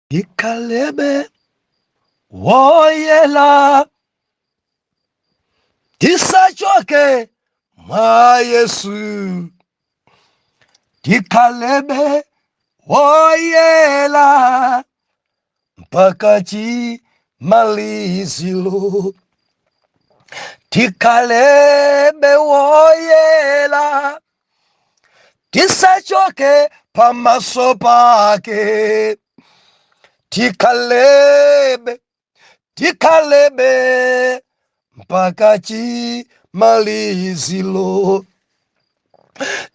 Ikalebe woyela tisachoke mwa Yesu. Tikalebe woyela mpaka chimalizilo. Tikalebe woyela tisachoke pamaso pake. Tikalebe mpaka chimalizilo.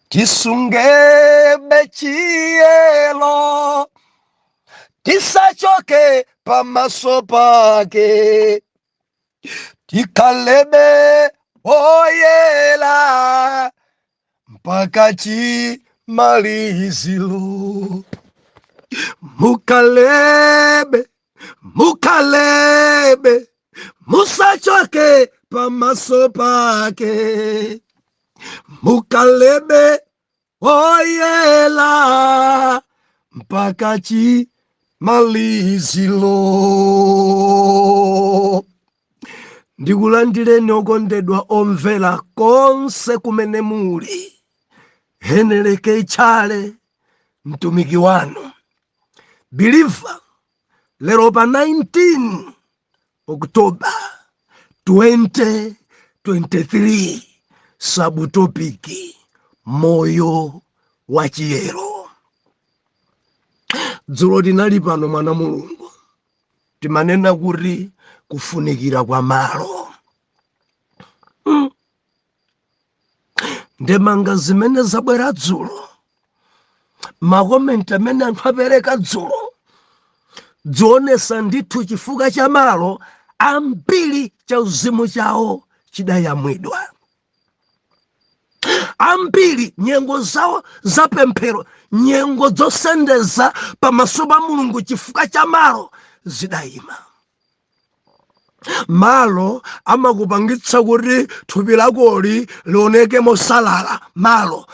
Tisungebe chiyelo tisachoke pamaso pake. Tikalebe oyela mpaka chimalizilo. Mukalebe musachoke pamaso pake. Mukalebe oyela mpaka chimalizilo. Ndikulandireni okondedwa omvera konse kumene muli. Heneleke ichale mtumiki wanu believer lero pa 19 Oktoba 2023 subtopiki moyo wa chiyero. Dzulo linali pano mwana Mulungu timanena kuti kufunikira kwa malo. Ndemanga zimene zabwera dzulo, makomenti amene anthu apereka dzulo, dzionesa ndithu chifukwa cha malo ambiri cha uzimu chawo chidayamwidwa. Ambiri nyengo zawo zapemphero, nyengo zosendeza pamaso pa Mulungu chifukwa cha malo zidayima. Malo amakupangitsa kuti thupi lakoli lioneke mosalala. Malo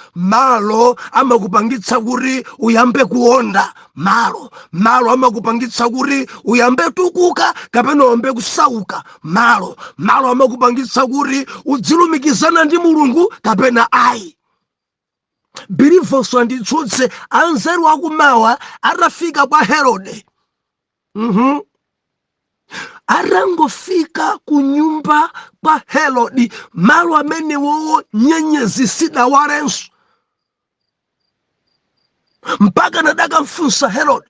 amakupangitsa kuti uyambe kuonda. Malo amakupangitsa kuti uyambe tukuka kapena uyambe kusauka. Malo amakupangitsa kuti udzilumikizana ndi Mulungu kapena ayi. Believers anditsutse anzeru akumawa atafika kwa Herode. Arangofika kunyumba kwa Herodi, malo amene wowo nyenyezi sidawalenso. Mpaka nadaka mfunsa Herodi,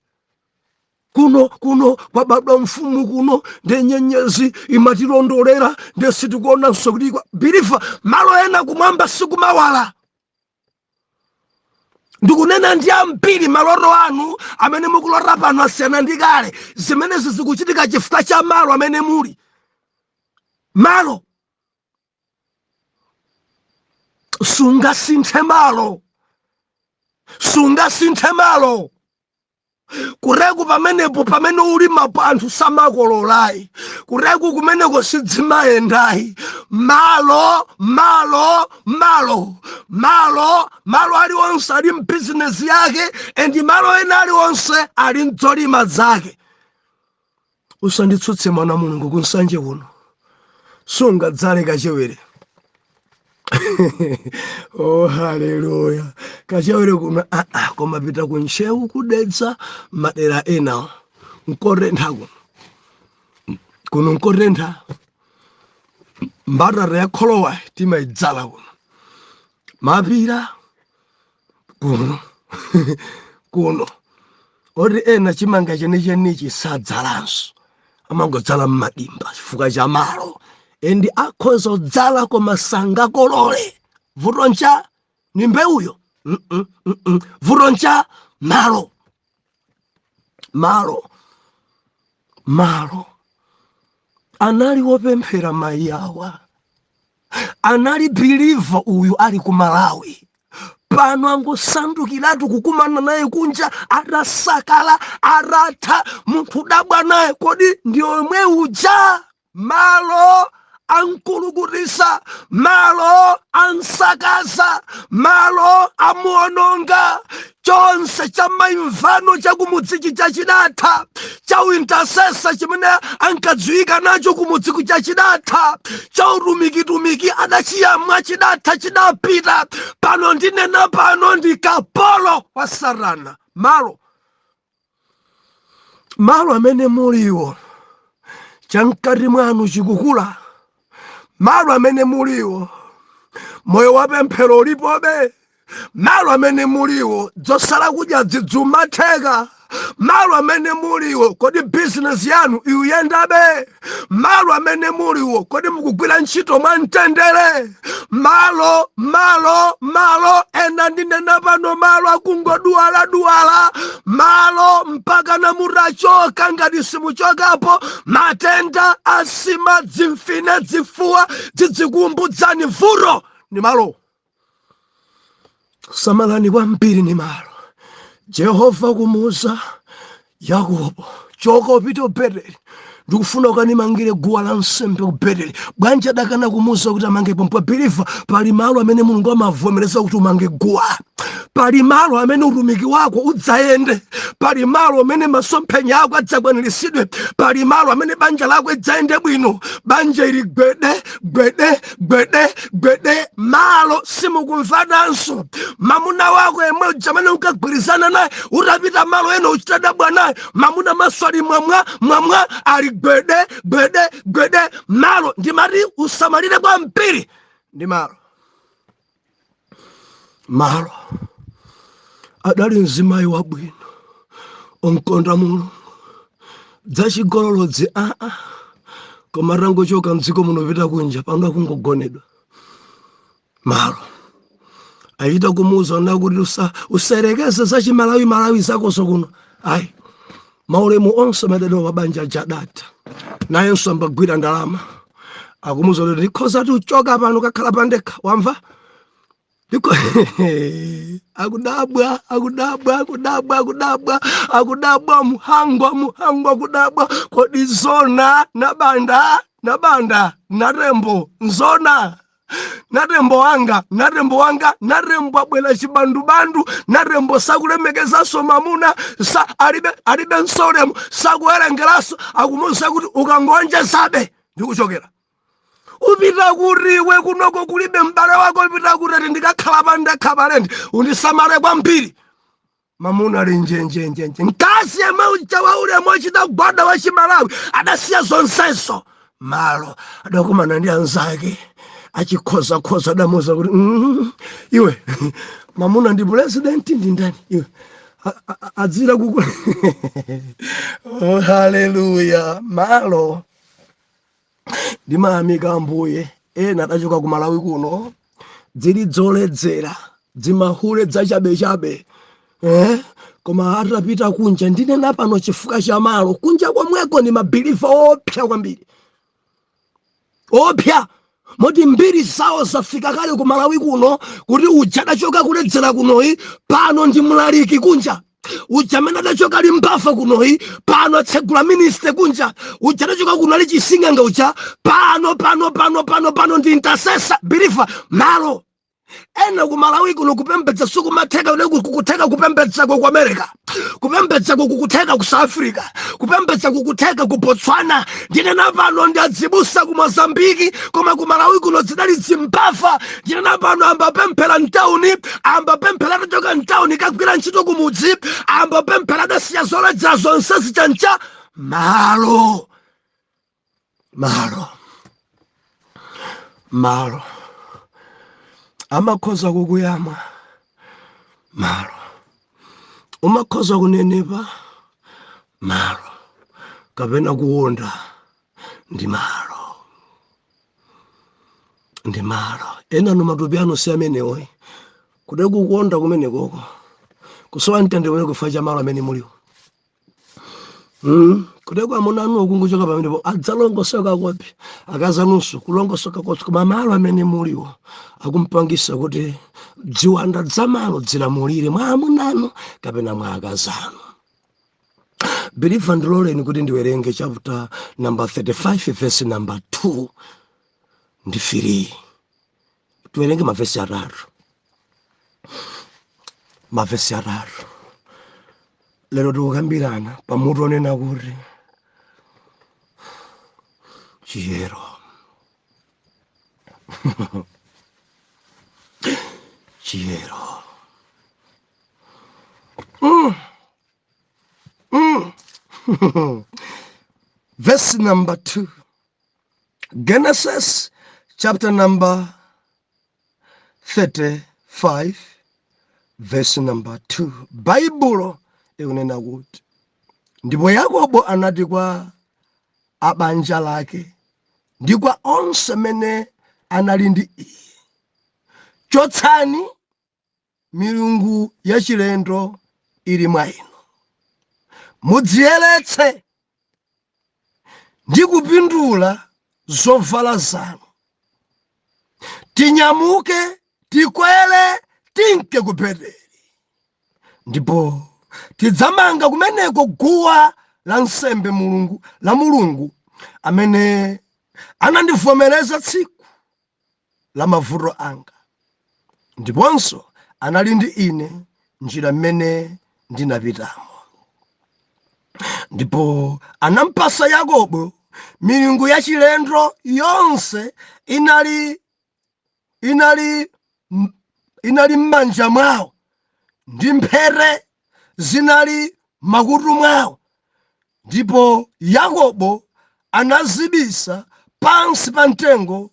kuno kwa baba mfumu kuno nde nyenyezi imatilondolera nde sitikuona nsokudikwa. Bilifa malo ena kumwamba sikumawala. Ndikunena ndi ambiri maloto anu amene mukulota pano asiyana ndi kale. Zimenezi zikuchitika chifukwa cha malo amene muli. Malo sungasinthe malo. Kureku pamenepo pamene ulima anthu samakololayi. Kureku kumeneko sidzimayendayi. Malo aliwonse ali mbusiness yake, and malo ena aliwonse ali mdzolima zake. Usanditsutse mwana Mulungu kunsanje kuno. Sungadzale kachewere. Oh, hallelujah. Kachewere kuno koma pita kunchewu kudetsa madera ena. Nkorentha kuno nkorentha. Mbarara ya kholowa timaidzala kuno. Mapira kuno oti ena chimanga chenichi sadzalanso amangodzala m'madimba chifukwa cha malo, and akhoza kudzala koma sangakolole. Vutoncha ni mbewuyo. Vutoncha malo. Anali wopemphera mayi awa, anali believer uyu ali ku Malawi. Pano angosandukiratu kukumana naye kunja, atasakala aratha munthu dabwa naye. Kodi ndiyo omwe uja? Malo ankulugutisa, malo ansakaza, malo amuononga. Chonse cha maimvano cha kumudziki cha chidatha, cha uintercessor chimene ankadziwika nacho kumudziki cha chidatha, cha utumiki adachiyamwa chidatha chidapita. Pano ndinena pano ndi kapolo wa Satana. Malo amene muliwo chamkati mwanu chikukula, malo amene muliwo moyo wa pemphero ulipobe, malo amene muliwo dzosala kudya dzidzumatheka, malo amene muliwo kodi business yanu ikuyendabe, malo amene muliwo kodi mukugwira ntchito mwamtendere, malo ena ndinena pano malo akungoduwala, malo mpaka namurachoka ngati simuchokapo, matenda, asima, dzimfine, dzifuwa, dzidzikumbudzani, vuro ni malo. Samalani kwambiri ni malo. Jehova kumuza Yakobo, choka upite Beteli, ndikufuna ukanimangire guwa la nsembe ku Beteli. Bwanji adakana kumuza kuti amange pompo biliva, pali malo amene Mulungu amavomereza kuti umange guwa. Pali malo amene utumiki wako udzayende, pali malo amene masomphenya ako adzakwaniritsidwe, pali malo amene banja lako lidzayende bwino. Banja ili gwede, malo simukumvananso. Mamuna wako yemwe jamene ukagwirizana naye utapita malo eno uchitadabwa naye, mamuna maswali mwamwa ali gwede, malo ndimati usamalire kwambiri ndi malo. Adali mzimayi wabwino onkonda Mulungu, dzachigololodzi koma rangochoka mdziko muno pita kunja pano akungogonedwa. Malo ayita kumuza nakuti userekeze zachimalawi zako sokuno. Ayi, maulemu onse madero mabanja jadata nayenso ambagwira ndalama akumuza kuti ndikhoza uchoka pano kakhala pandekha, wamva? Akudabwa muhango akudabwa. Kodi zona nabanda narembo nzona narembo wanga narembo abwela chibandubandu, narembo sakulemekezaso mamuna, alibe nsolemu, sakuwerengeraso, akumusa kuti ukangonja sabe ndikuchokera. Upita kuriwe kunoko kulibe mbale wako, upita kureti ndikakhala pandekhaparenti undisamale kwambiri. Mamuna ali njenjenje nkasi yemwe ucha waulemu ochita gwada wa chimalawi adasiya zonseso. Malo adakumana ndi anzake achikhoza adamuza kuti iwe mamuna ndi president ndi ndani iwe adzira kuku. Oh, haleluya. Malo ndimayamika Ambuye ena adachoka ku Malawi kuno dzili dzoledzera dzimahule dzachabechabe, koma atapita kunja ndinena pano chifukwa cha malo. Kunja komweko ni mabiliva opya kwambiri, opya moti mbiri zawo zafika kale ku Malawi kuno kuti uja adachoka kuledzera kunoyi pano ndi mlaliki kunja. Uja amene adachoka limbafa kunoyi pano atsegula minister kunja. Uja adachoka kuno ali chisinganga uja pano ndi intercessor biliva. Malo ena ku Malawi kuno kupembedza sukumatheka kukutheka kupembedza ku America, kupembedza kukutheka ku South Africa, kupembedza kukutheka ku Botswana. Ndinena pano ndadzibusa ku Mozambique, koma ku Malawi kuno zidali zimbafa. Ndinena pano ambapemphera mtauni, ambapemphera atachoka mtauni kagwira ntchito kumudzi, ambapemphera adasiya zoledzera zonse zichancha. Malo amakhoza kukuyama, malo umakhoza kunenepa, malo kapena kuwonda ndi malo. Ena nomatupi ano si amenewo kude kuwonda kumene koko kusowa mtendere kufa cha malo amene muliwo. Kude kwa munanu kunguchoka pamenepo adzalongosoka kopi akazanunso kulongosoka kopi, koma malo amene muliwo akumpangisa kuti ziwanda zamalo zilamulire mwa amunanu kapena mwa akazanu. Believe and rolling kuti ndiwerenge chapter number 35 verse number 2. ndifiri. Tuwerenge mavesi atatu. Mavesi atatu. Lero tikukambirana pamutu onena kuti chiyero. Chiyero. Verse number 2. Genesis chapter number 35, verse number 2. Bible ikunena kuti ndipo Yakobo anati kwa abanja lake ndi kwa onse mene anali ndi iye, chotsani milungu yachilendo ili mwa inu, mudziyeretse ndi kupindula zovala zanu, tinyamuke tikwere tinke ku Beteli, ndipo tidzamanga kumeneko guwa la nsembe la Mulungu amene anandivomereza tsiku la mavuto anga, ndiponso anali ndi ine njira mmene ndinapitamo. Ndipo anampasa Yakobo milungu yachilendo yonse inali m'manja mwawo, ndi mphere zinali makutu mwawo, ndipo Yakobo anazibisa pansi pa mtengo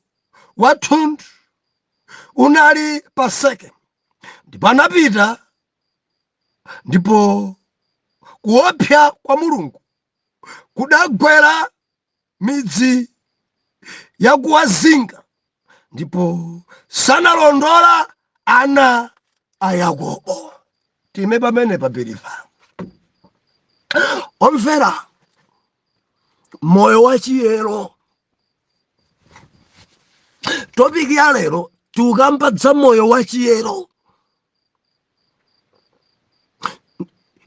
wa thundu unali pa Sekemu. Ndipo anapita, ndipo kuopsa kwa Mulungu kudagwera midzi ya kuwazinga, ndipo sanalondola ana a Yakobo. Time pamene papiripa. Omvera, moyo wa chiyero. Topiki ya lero tikukamba za moyo wa chiyero.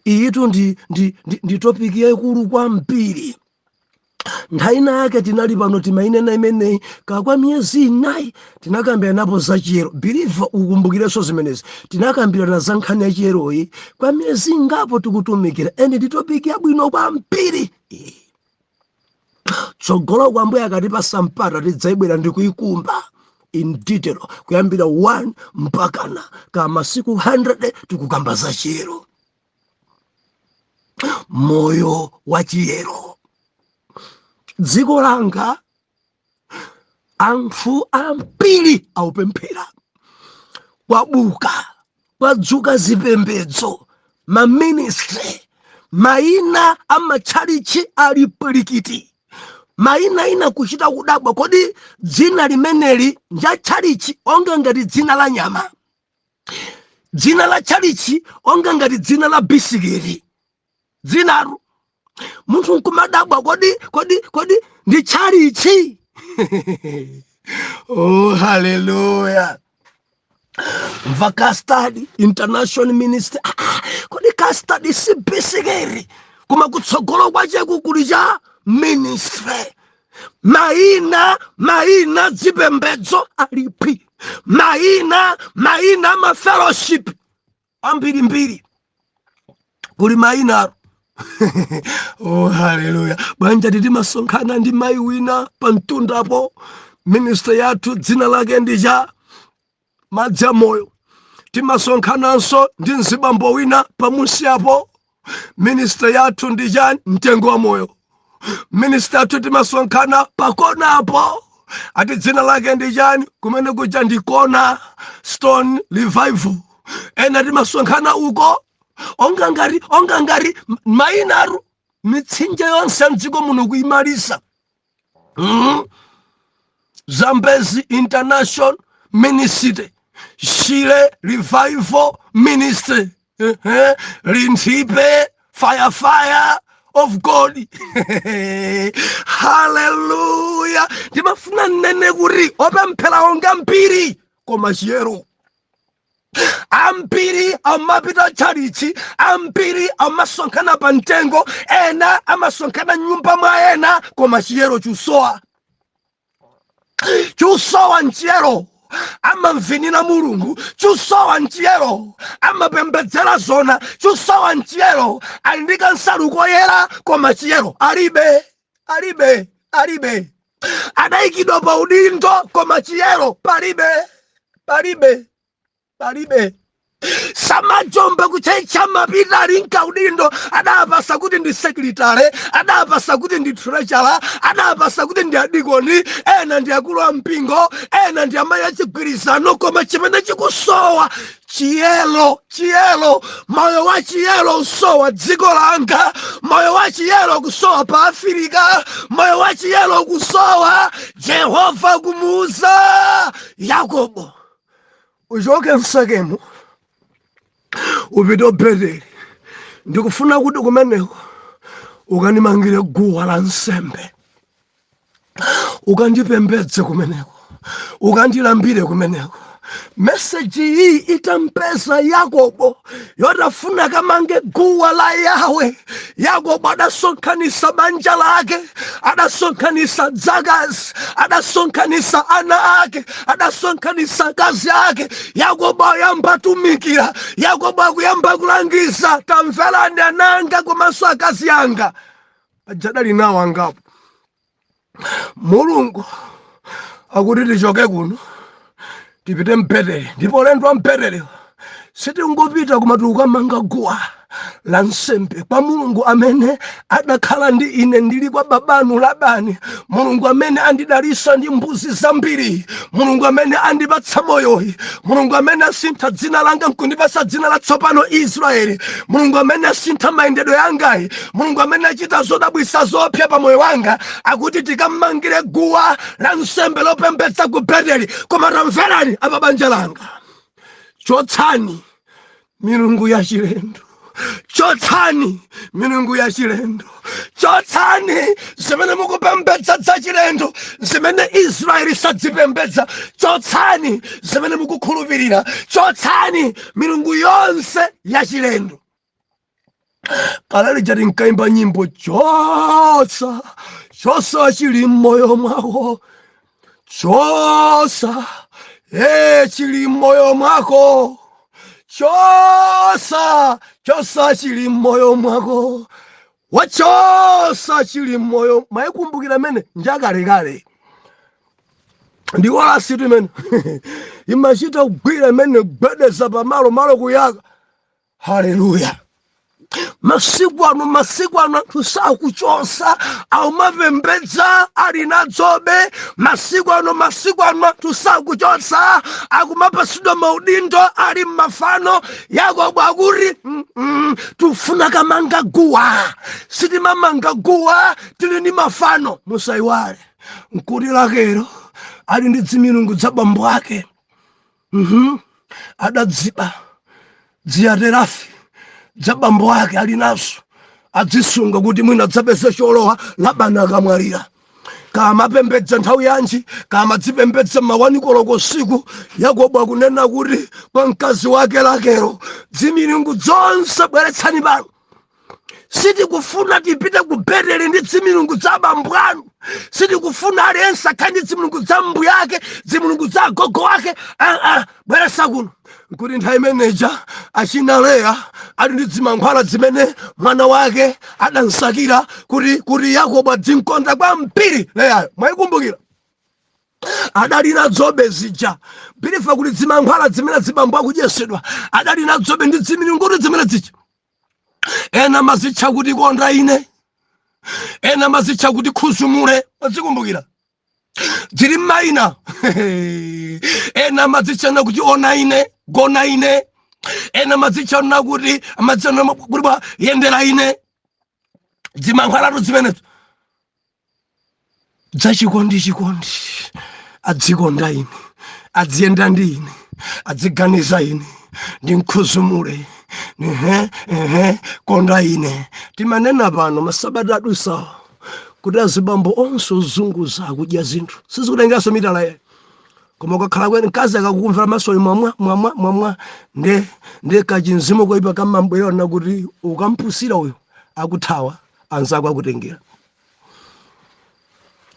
Iyitu ndi topiki yaikulu kwambiri. Nthawi yake tinali pano timainena imeneyi kwa miyezi 9 tinakambira napo za chiyero. Believe ukumbukireso zimenezi. Tinakambirana za nkhani ya chiyeroyi kwa miyezi ngapo tikutumikira. Ene ndi topiki yabwino kwambiri. Tsogolo kwa Ambuye akatipasa mpata tidzayibwera ndi kuyikumba in detail kuyambira 1 mpaka ka masiku 100 tikukamba za chiyero. Moyo wa chiyero. Dziko langa anthu ambiri aupemphera, kwabuka kwadzuka zipembedzo, maministry, maina amatchalichi ali plikiti, maina ina kuchita kudabwa. Kodi dzina limeneli nja tchalichi onga ngati dzina la nyama, dzina la tchalichi onga ngati dzina la bisikiti, dzinaru munthu nkumadabwa kodi ndi tchalichi. Oh, hallelujah. Mva custody international minister. Kodi custody si bisikiti, kuma kutsogolo kwache kukuli cha ministry. Maina zipembedzo alipi, maina ma fellowship ambiri kuli maina. Oh, hallelujah. Banja timasonkhana ndi mayi wina pa mtundapo, minister yathu dzina lake ndija madzi a moyo. Timasonkhananso ndi mzibambo wina pamusi apo, minister yathu ndija mtengo wa moyo. Minister yathu timasonkhana pakona apo, ati dzina lake ndijani, kumene kuja ndikona Stone Revival. Ena timasonkhana uko ongangari mainaru mitsinje yonse mdziko muno kuimalisa. Zambezi International Ministry, Shile Revival Ministry, Rintipe Fire of God. Hallelujah. Timafuna nene kuri opemphera onga mpiri koma chiyero. Ambiri amapita tchalichi, ambiri amasonkhana pa mtengo, ena amasonkhana nyumba mwa ena koma chiyero chusowa. chusowa nchiyero amamvinira mulungu, chusowa nchiyero amapembedzera zona, chusowa nchiyero ali ndi kansalu koyera, koma chiyero alibe. Adayikidwa pa udindo, koma chiyero palibe. Samajombe kuchecha mapita linka udindo, adapasa kuti ndi secretary, adapasa kuti ndi treasurer, adapasa kuti ndi adikoni, ena ndi akulu a mpingo, ena ndi amayi achigwirizano, koma chimene chikusowa chiyero. Moyo wa chiyero usowa dziko langa, moyo wa chiyero kusowa pa Afrika, moyo wa chiyero kusowa. Jehova kumuuza Yakobo, uchoke msakemo upite Beteli, ndikufuna kuti kumeneko ukandimangire guwa la nsembe, ukandipembedze kumeneko, ukandilambire kumeneko. Message hii itampesa Yakobo yotafuna kamange guwa la Yawe. Yakobo adasonkhanisa banja lake, adasonkhanisa dzakazi, adasonkhanisa ana ake, adasonkhanisa akazi ake. Yakobo ayamba tumikira, Yakobo akuyamba kulangiza, tamverani ananga komanso akazi anga. Ajadali nawo angapo. Mulungu akuti tichoke kuno tipite Beteli, ndipo lendo wa Beteli sitingopita koma tikamanga guwa la nsembe kwa Mulungu amene adakhala ndi ine ndili kwa babanu Labani, Mulungu amene andidalisa ndi mbuzi zambiri, Mulungu amene andipatsa moyoyi, Mulungu amene asintha dzina langa nkundipasa dzina latsopano Israeli, Mulungu amene asintha mayendedwe yangayi, Mulungu amene achita zodabwisa zopya pa moyo wanga, akuti tikamangire guwa la nsembe lopembedza ku Beteli. Koma tamverani apa banja langa, chotsani milungu ya chilendo, chotsani milungu ya chilendo, chotsani zimene mukupembedza za chilendo, zimene Israeli sadzipembedza, chotsani zimene mukukhulupirira, chotsani milungu yonse ya chilendo. Kalali jati nkaimba nyimbo, chosa chili moyo mwako, chosa chili moyo mwako, chosa chili moyo mwako, wachosa chili moyo. Maikumbukira mene njakalekale ndiwala situ imene imachita kugwira mene gwedeza pa malo kuyaka. Haleluya. Masiku ano tusakuchosa au mapembedza ali nadzobe. Masiku ano tusakuchosa akumapasidwa maudindo ali mafano. Yakobo akuti tufuna kamanga guwa, sitimamanga guwa tili ndi mafano. Musaiwale nkuti lakero ali ndi dzimilungu za bambo ake, adadziba dziyaterafi za bambo wake ali nazo, adzisunga kuti mwina adzapeze cholowa Labani akamwalira. Kama pembedza nthawi yanji, kama dzipembedza mawani koloko usiku, Yakobo akunena kuti kwa mkazi wake lakero, dzimilungu zonse bweretsani pano. Sitikufuna tipite ku Beteli ndi dzimilungu za bambo anu, sitikufuna aliyense akhale ndi dzimilungu za mbu yake, dzimilungu za gogo wake. Bweretsa kuno. Kuti nthawi imeneja achina Leya ali ndi zimankhwala zimene mwana wake adansakira kuti Yakobo adzinkonda kwambiri Leyayo. Mwayikumbukira? Adali nadzobe zija, bilifa kuti zimankhwala zimene zibambo akudyetsedwa adali nadzobe ndi dzimilungu zimene zija. Ena mazitcha kuti konda ine, ena mazitcha kuti khuzumule. Mwazikumbukira? Zili maina. Ena mazitcha kuti ona ine, gona ine. Ena mazitcha kuti yendera ine. Zimankhwala zimene chikondi adzikonda ine, adziyenda ndi ine, adziganiza ine, ndi mkhuzumule. Konda ine. Timanena pano masabata adusawa kuti azibambo onse ozunguza akudya zinthu sizikutengeranso mitala ye, koma ukakhala kweni mkazi akakukumvera masoli mwamwa nde kachinzimu koipa kamambwera kuti ukampusira uyo akuthawa anzako akutengera.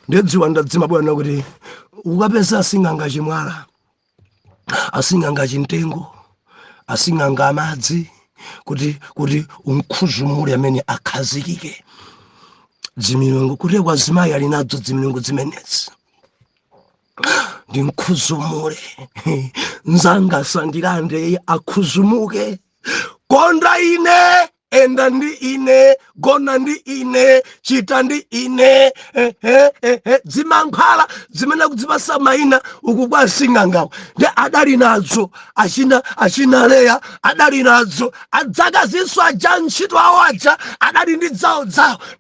Ndedziwa ndadzima bwana kuti ukapeza asing'anga chimwala, asing'anga chintengo, asing'anga amadzi kuti unkhuzumule amene akhazikike. Dzimilungu kuti kwazimayi ali nadzo dzimilungu zimenezi. Ndi nkhuzumule nzanga sandilande akhuzumuke. Konda ine, enda ndi ine, gona ndi ine, chita ndi ine. Zimankhwala zimene kudzipasa mayina uku kwa asing'angawo ndi adali nadzo achina Leya, adali nadzo adzakazinso aja ntchito awo aja adali ndi dzawo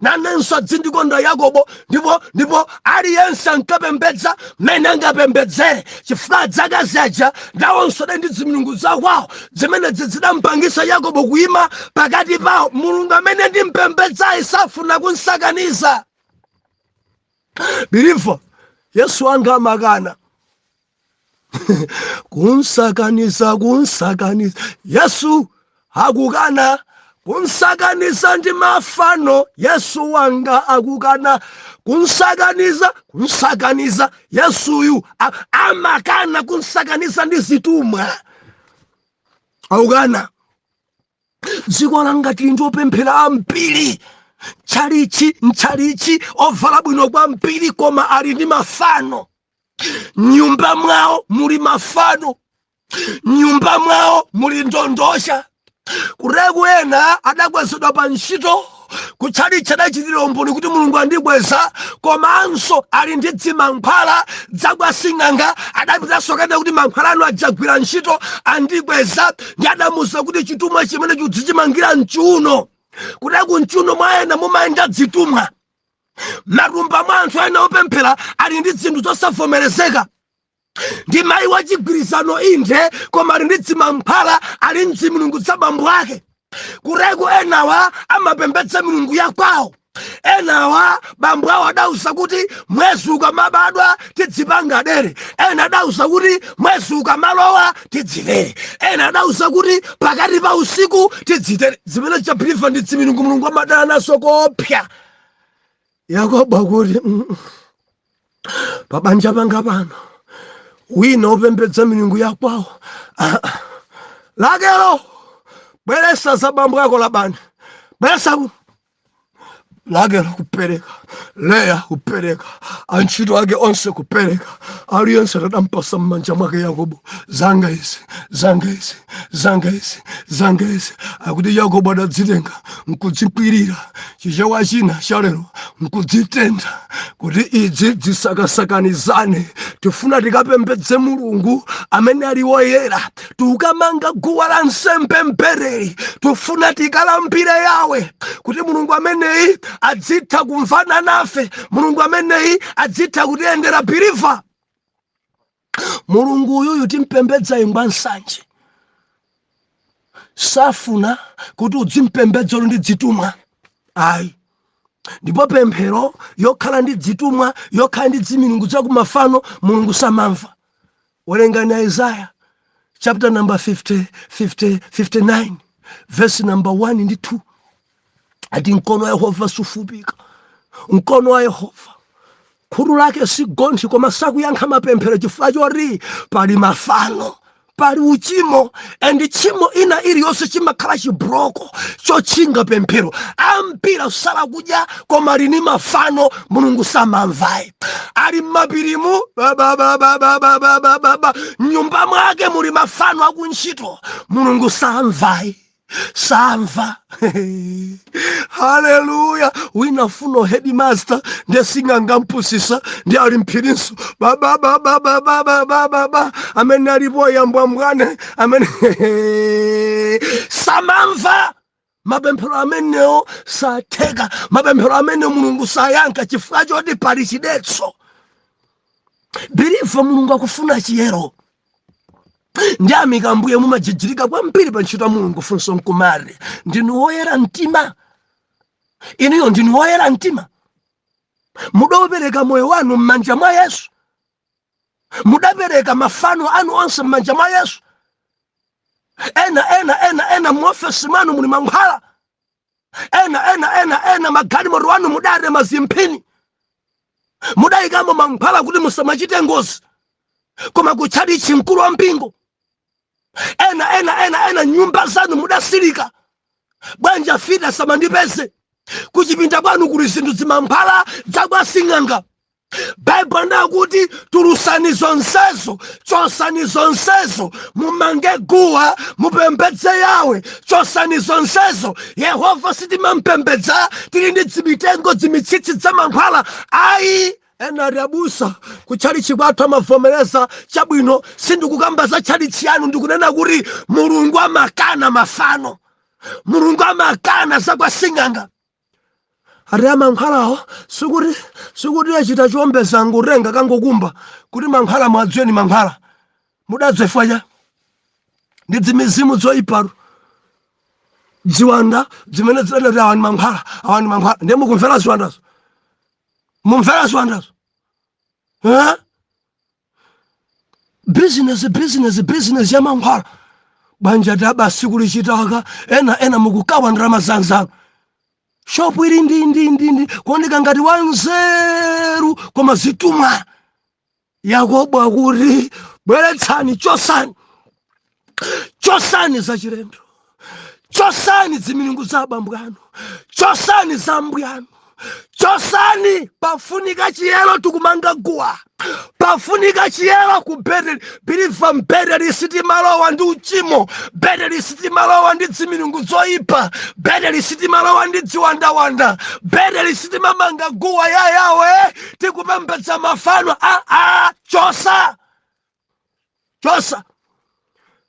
nanenso adzindikonda Yakobo ndipo aliyense ankapembedza mmene angapembedzere chifukwa adzakazi aja nawonso adali ndi zimilungu zakwawo zimene zidampangisa Yakobo kuyima pakati pawo. Mulungu amene ndimpembedzayi safuna kunsakaniza. Biliva Yesu anga amakana kunsakaniza. Yesu akukana kunsakaniza ndi mafano. Yesu wanga akukana kunsakaniza. Yesuyu amakana kunsakaniza ndi zitumwa. Akukana. Dziko langa tili opemphera ambiri, nchalichi ovala bwino kwambiri koma ali ndi mafano. Nyumba mwawo muli mafano, nyumba mwawo muli ndondosha. Kureku ena adakwezedwa pa ntchito kutchalichi adachitira umboni kuti Mulungu andibweza, komanso ali ndi zimankhwala zakwasing'anga. Adapitanso kade kuti mankhwala anu ajagwira ntchito andibweza, ndi adamuza kuti chitumwa chimene chimangira mchiuno. Kureku mchiuno mwa ena mumayenda zitumwa. Matumba mwa anthu ena opemphera ali ndi zinthu zosavomerezeka. Ndi mayi wachigwirizano inde koma ali ndi zimankhwala, ali ndi milungu za bambo ake. Kureku enawa amapembedza milungu yakwawo. Enawa bambo awo adauza kuti mwezi ukamabadwa tidzipanga dere. Ena adauza kuti mwezi ukamalowa tidzilere. Ena adauza kuti pakati pa usiku tidzitere. Zimene chapiliva ndi zimilungu Mulungu amadana naso kopya. Yakobo kuti pabanja panga pano wina opembedza milungu yakwawo. Lakelo bweresa za bambo yako Labani, bweresa Lakelo kupereka, Leya kupereka, antchito ake onse kupereka, aliyense adampasa m'manja mwake Yakobo. Zanga izi akuti Yakobo adadzitenga nkudzikwirira chichewa china chalero nkudzitenda kuti idzi zisakasakanizane. Tifuna tikapembedze Mulungu amene ali woyera. Tukamanga guwa la nsembe mbereri tufuna tikalambire Yawe kuti Mulungu ameneyi adzitha kumvana nafe, Mulungu ameneyi adzitha kutiyendera. Biliva Mulungu uyuyu timpembedza ingwa nsanje, safuna kuti udzimpembedza ndi zitumwa. Ayi, ndipo pemphero yokhala ndi zitumwa, yokhala ndi zimilungu zakumafano Mulungu samamva. Werengani Isaiah chapter number 59 verse number 1 and 2. Ati mkono wa Yehova sufupika, mkono wa Yehova khuru lake sigonthi koma sakuyankha mapemphero chifukwa choti pali mafano, pali uchimo. And chimo ina iliyonse chimakhala chibroko chotchinga pemphero. Ambira sala kudya koma lini mafano Mulungu samamvayi. Ali m'mapirimu nyumba mwake muli mafano akuntchito, Mulungu samvayi. Samva. Hallelujah. Wina funo headmaster ndi sing'anga mpusisa ndi ali mphirinso amene alipo yambwa mwane amene samamva. Mapemphero amenewo satheka, mapemphero amene Mulungu sayankha chifukwa choti pali chidetso. Biliva Mulungu akufuna chiyero. Ndi amikambuye mumajijirika kwambiri pa ntchito ya Mulungu. Funso nkumari, ndinu woyera mtima? Inuyo ndinu woyera mtima? Mudapereka moyo wanu m'manja mwa Yesu? Mudapereka mafano anu onse m'manja mwa Yesu? Ena muofesi mwanu muli mankhwala. Ena magalimoto wanu mudade mazimphini. mudayikamo mankhwala kuti musamachite ngozi, koma kutchali chimkulu wa mpingo. Ena nyumba zanu mudasilika. Bwanji afita samandipeze. Kuchipinda kwanu kuli zinthu zimankhwala zakwasing'anga. Bible nakuti tulusani zonsezo, chosani zonsezo, mumange guwa, mupembedze Yawe, chosani zonsezo. Yehova sitimampembedza tili ndi dzimitengo dzimitsitsi za mankhwala. Ayi, ena riabusa kuchali chikwathu amavomereza chabwino. Sindikukamba za chali chiyanu, ndikunena kuti Mulungu amakana mafano, Mulungu amakana zakwasing'anga. Ariya mankhalawo sikuti achita chiombeza ngurenga kangokumba kuti mankhwala mwadzweni mankhwala mudadzefanya ndi dzimizimu zoyiparu ziwanda zimene zidanati awani mankhwala ndiye mukumvera ziwandazo, mumvera ziwandazo. Business ya mankhwala banja tabasi kulichitaka ena mukukawa ndalama zanzanu. Shopu ili ndi kuoneka ngati wanzeru koma zitumwa. Yakobo akuti bweretsani, chosani zachilendo, chosani zimilungu za abambo anu, chosani za mbuye anu, chosani. Pafunika chiyero tikumanga guwa, pafunika chiyero ku Beteli. Biliva Beteli sitimalowa ndi uchimo, Beteli sitimalowa ndi dzimilungu zoyipa, Beteli sitimalowa ndi dziwandawanda, Beteli sitimamanga guwa ya Yawe tikupembedza mafano. Chosa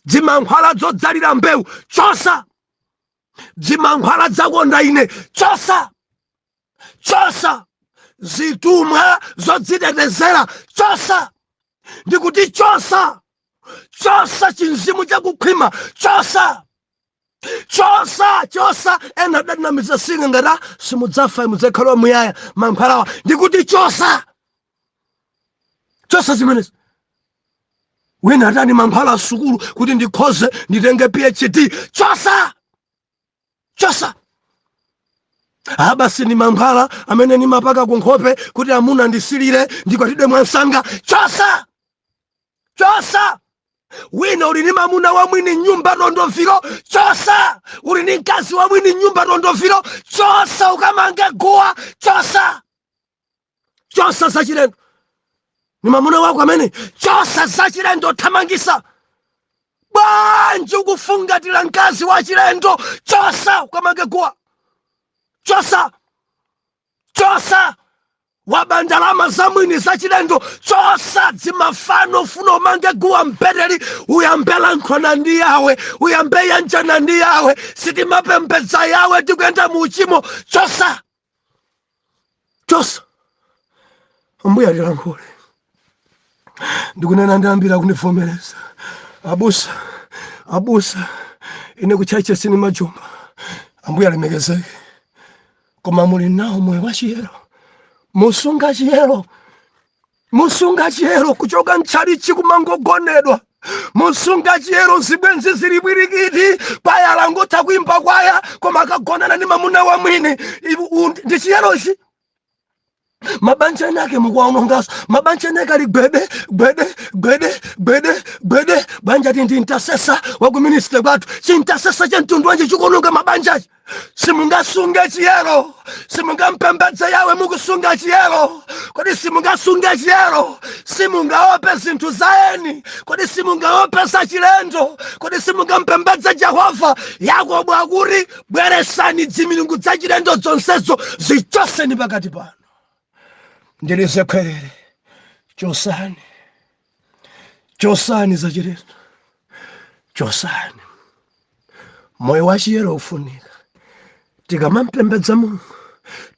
dzimankhwala zodzalira mbewu, chosa dzimankhwala zakonda ine, chosa zitumwa zodzitetezera, chosa. Ndikuti chosa chinzimu chakukhwima, chosa. Ena dadinamiza singa ngati simudzafa mudzakhala muyaya mankhwalawa. Ndikuti chosa zimenezi. Wina atani mankhwala sukulu kuti ndikhoze nditenge PhD, chosa. Basi ni mankhwala amene nimapaka kunkhope kuti amuna ndisilire ndikwatidwe mwansanga, chosa. Wina uli ni mamuna wamwini nyumba tondoviro, chosa. Uli ni mkazi wamwini nyumba tondoviro, chosa. Ukamange guwa, chosa zachilendo. Ni mamuna wako amene chosa zachilendo thamangisa. Bwanji ukufungatira mkazi wa chilendo, chosa. Ukamange guwa, chosa. Wabandalama za mwini za chilendo, chosa. Dzimafano funo mange guwa Mbeteli, uyambela nkhona ndi Yawe, uyambe yanjana ndi Yawe, sitimapembedza Yawe tikuyenda mu uchimo, chosa. Ambuya lilankhule. Ndikunena ndiyambira kundivomereza. Abusa ine kuchache sini majumba. Ambuya lemekezeke. Koma muli nawo moyo wa chiyero. Musunga chiyero kuchoka mchali chikumangogonedwa. Musunga chiyero zibwenzi zilibwirikiti payala ngotha kuimba kwaya koma akagonana ni mamuna wa mwini. Ndi chiyerochi. Mabanja nake mukwaonongaso, mabanja nake ali gwede. Banja ndi intercessor wa ku ministry kwathu. Intercessor cha mtundu wanje chikuononga mabanja. Simungasunge chiyero, simungampembedze Yawe mukusunga chiyero. Kodi simungasunge chiyero, simungaope zinthu zaeni. Kodi simungaope za chilendo, kodi simungampembedze Jehova. Yakobo akuti bweresani dzimilungu za chilendo zonsezo zichoseni pakati pano. Ndilize kwerere, chosani za chilendo, chosani. Moyo wa chiyero ufunika. Tikamampembedza Mulungu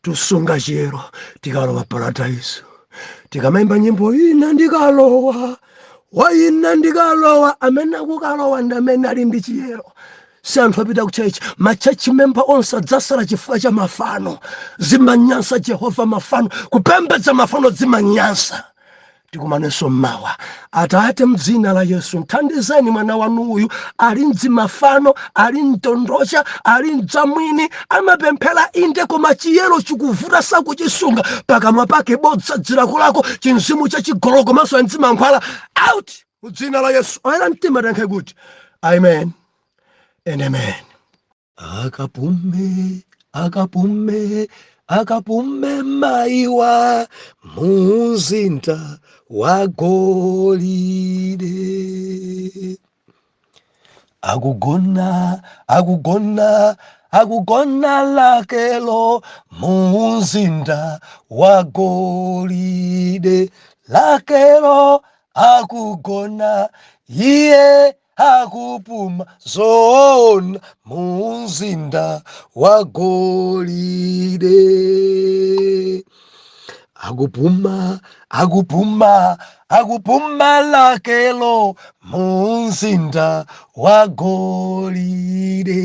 tusunga chiyero, tikalowa paradise. Tikamaimba nyimbo ina ndikalowa, amene akukalowa ndi amene ali ndi chiyero. Si anthu apita ku church, machechi member onse adzasala chifukwa cha mafano. Zimanyansa Jehova mafano, kupembedza mafano zimanyansa. tikumanenso mawa. Atate mdzina la Yesu mthandizeni mwana wanu uyu ali mdzimafano, ali mtondosha, ali mdzamwini, amapemphera inde koma chiyero chikuvuta sakuchisunga, pakamwa pake bodza dzilako lako chinzimu chachigololo komanso mdzimankhwala out mdzina la Yesu. Oyera mtima tankhe kuti amen and amen. Akapume, akapume, akapume maiwa muzinda wa golide. Akugona, akugona, akugona lakelo muzinda wa golide. Lakelo akugona, iye akupuma zona muzinda wa golide. Akupuma, akupuma, akupuma lakelo muzinda wa golide.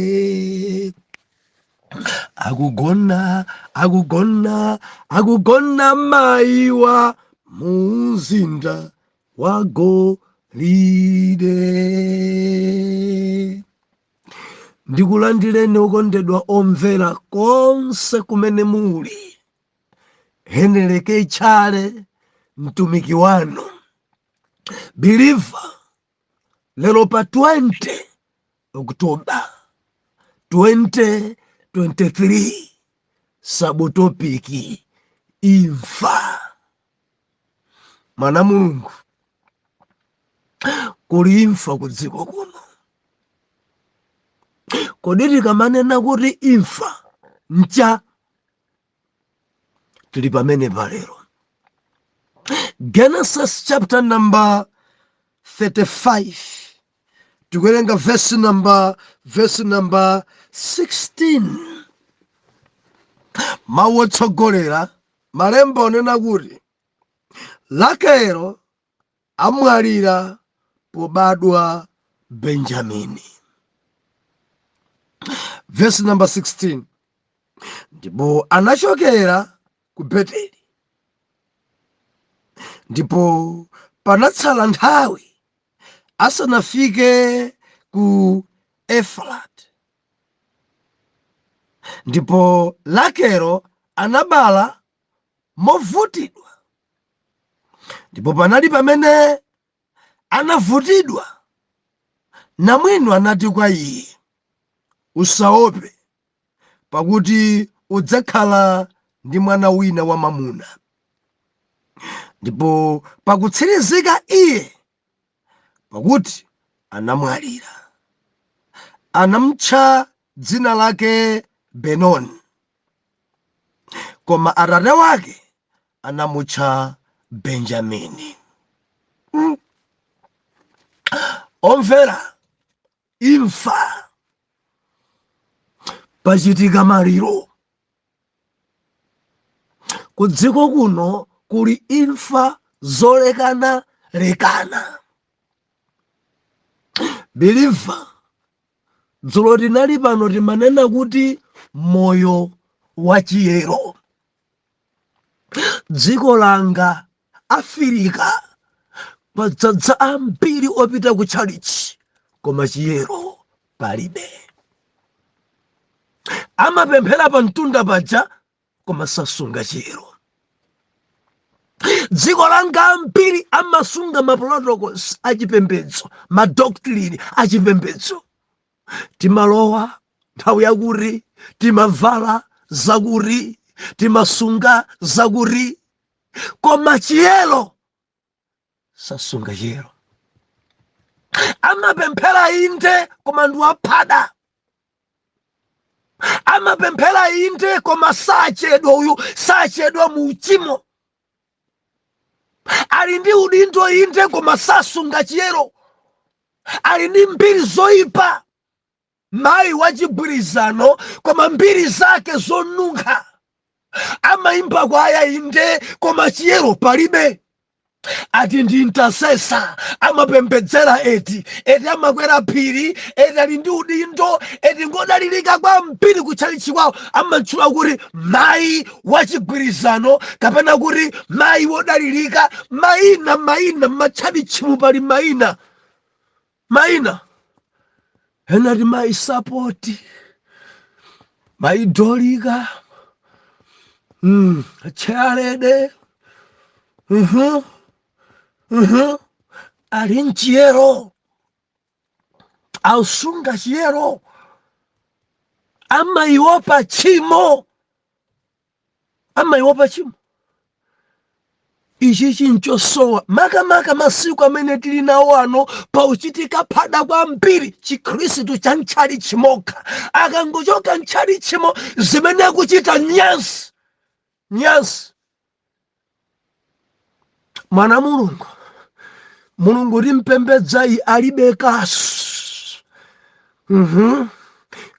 Akugona, akugona, akugona maiwa muzinda wa golide. Ndikulandireni okondedwa omvera konse kumene muli. Heneleke chale mtumiki wanu believer lero pa 20 Oktoba 2023 sabotopiki imfa. Mwana Mulungu kuli imfa kudziko kuno. Kodi kamanena kuti imfa ncha tili pamene palero. Genesis chapter number 35 tikuwerenga verse number 16. Mawu otsogolera malemba onena kuti Rakelo amwalira pobadwa Benjamini. Verse number 16. Ndipo anachokera ku Beteli. Ndipo panatsala nthawi asanafike ku Efrat. Ndipo Rakelo anabala movutidwa. Ndipo panali pamene anavutidwa, namwino anati kwa iye, usaope, pakuti udzakhala ndi mwana wina wamwamuna. Ndipo pakutsirizika iye, pakuti anamwalira, anamutcha dzina lake Benoni, koma atate wake anamutcha Benjamini. Omvera, imfa pachitika maliro. Kudziko kuno kuli imfa zolekana-lekana. Believer, dzulo tinali pano timanena kuti moyo wa chiyero. Dziko langa Afrika padzadza ambiri opita ku chalichi, koma chiyero palibe. Amapemphera pa mtunda paja, koma sasunga chiyero. Dziko langa ambiri amasunga maprotocols achipembedzo, madoctrine achipembedzo. Timalowa nthawi yakuti, timavala zakuti, timasunga zakuti, koma chiyero sasunga chiyero. Amapemphera inde koma ndiwaphada. Amapemphera inde koma sachedwa uyu, sachedwa mu uchimo. Ali ndi udindo inde koma sasunga chiyero. Ali ndi mbiri zoyipa, mayi wachigwirizano, koma mbiri zake zonunkha. Amaimba kwaya inde koma chiyero palibe. ati ndi intercessor, amapembedzera eti amakwera phiri, eti ali ndi udindo, eti ngodalirika kwambiri kutchalichi kwawo, amatchula kuti mayi wachigwirizano kapena kuti mayi wodalirika. Mayina m'matchalichi pali mayina ena ti mayi sapoti, mayi dolika, Charede, ali mchiyero, ausunga chiyero, amaiopa chimo. Ichi chinchosowa makamaka masiku amene tili nawo ano, pauchitika phada kwambiri chikhristu cha ntchali chimokha. Akangochoka ntchali chimo zimene akuchita nyansi. Mwana mulungu timpembedzayi alibe kasu.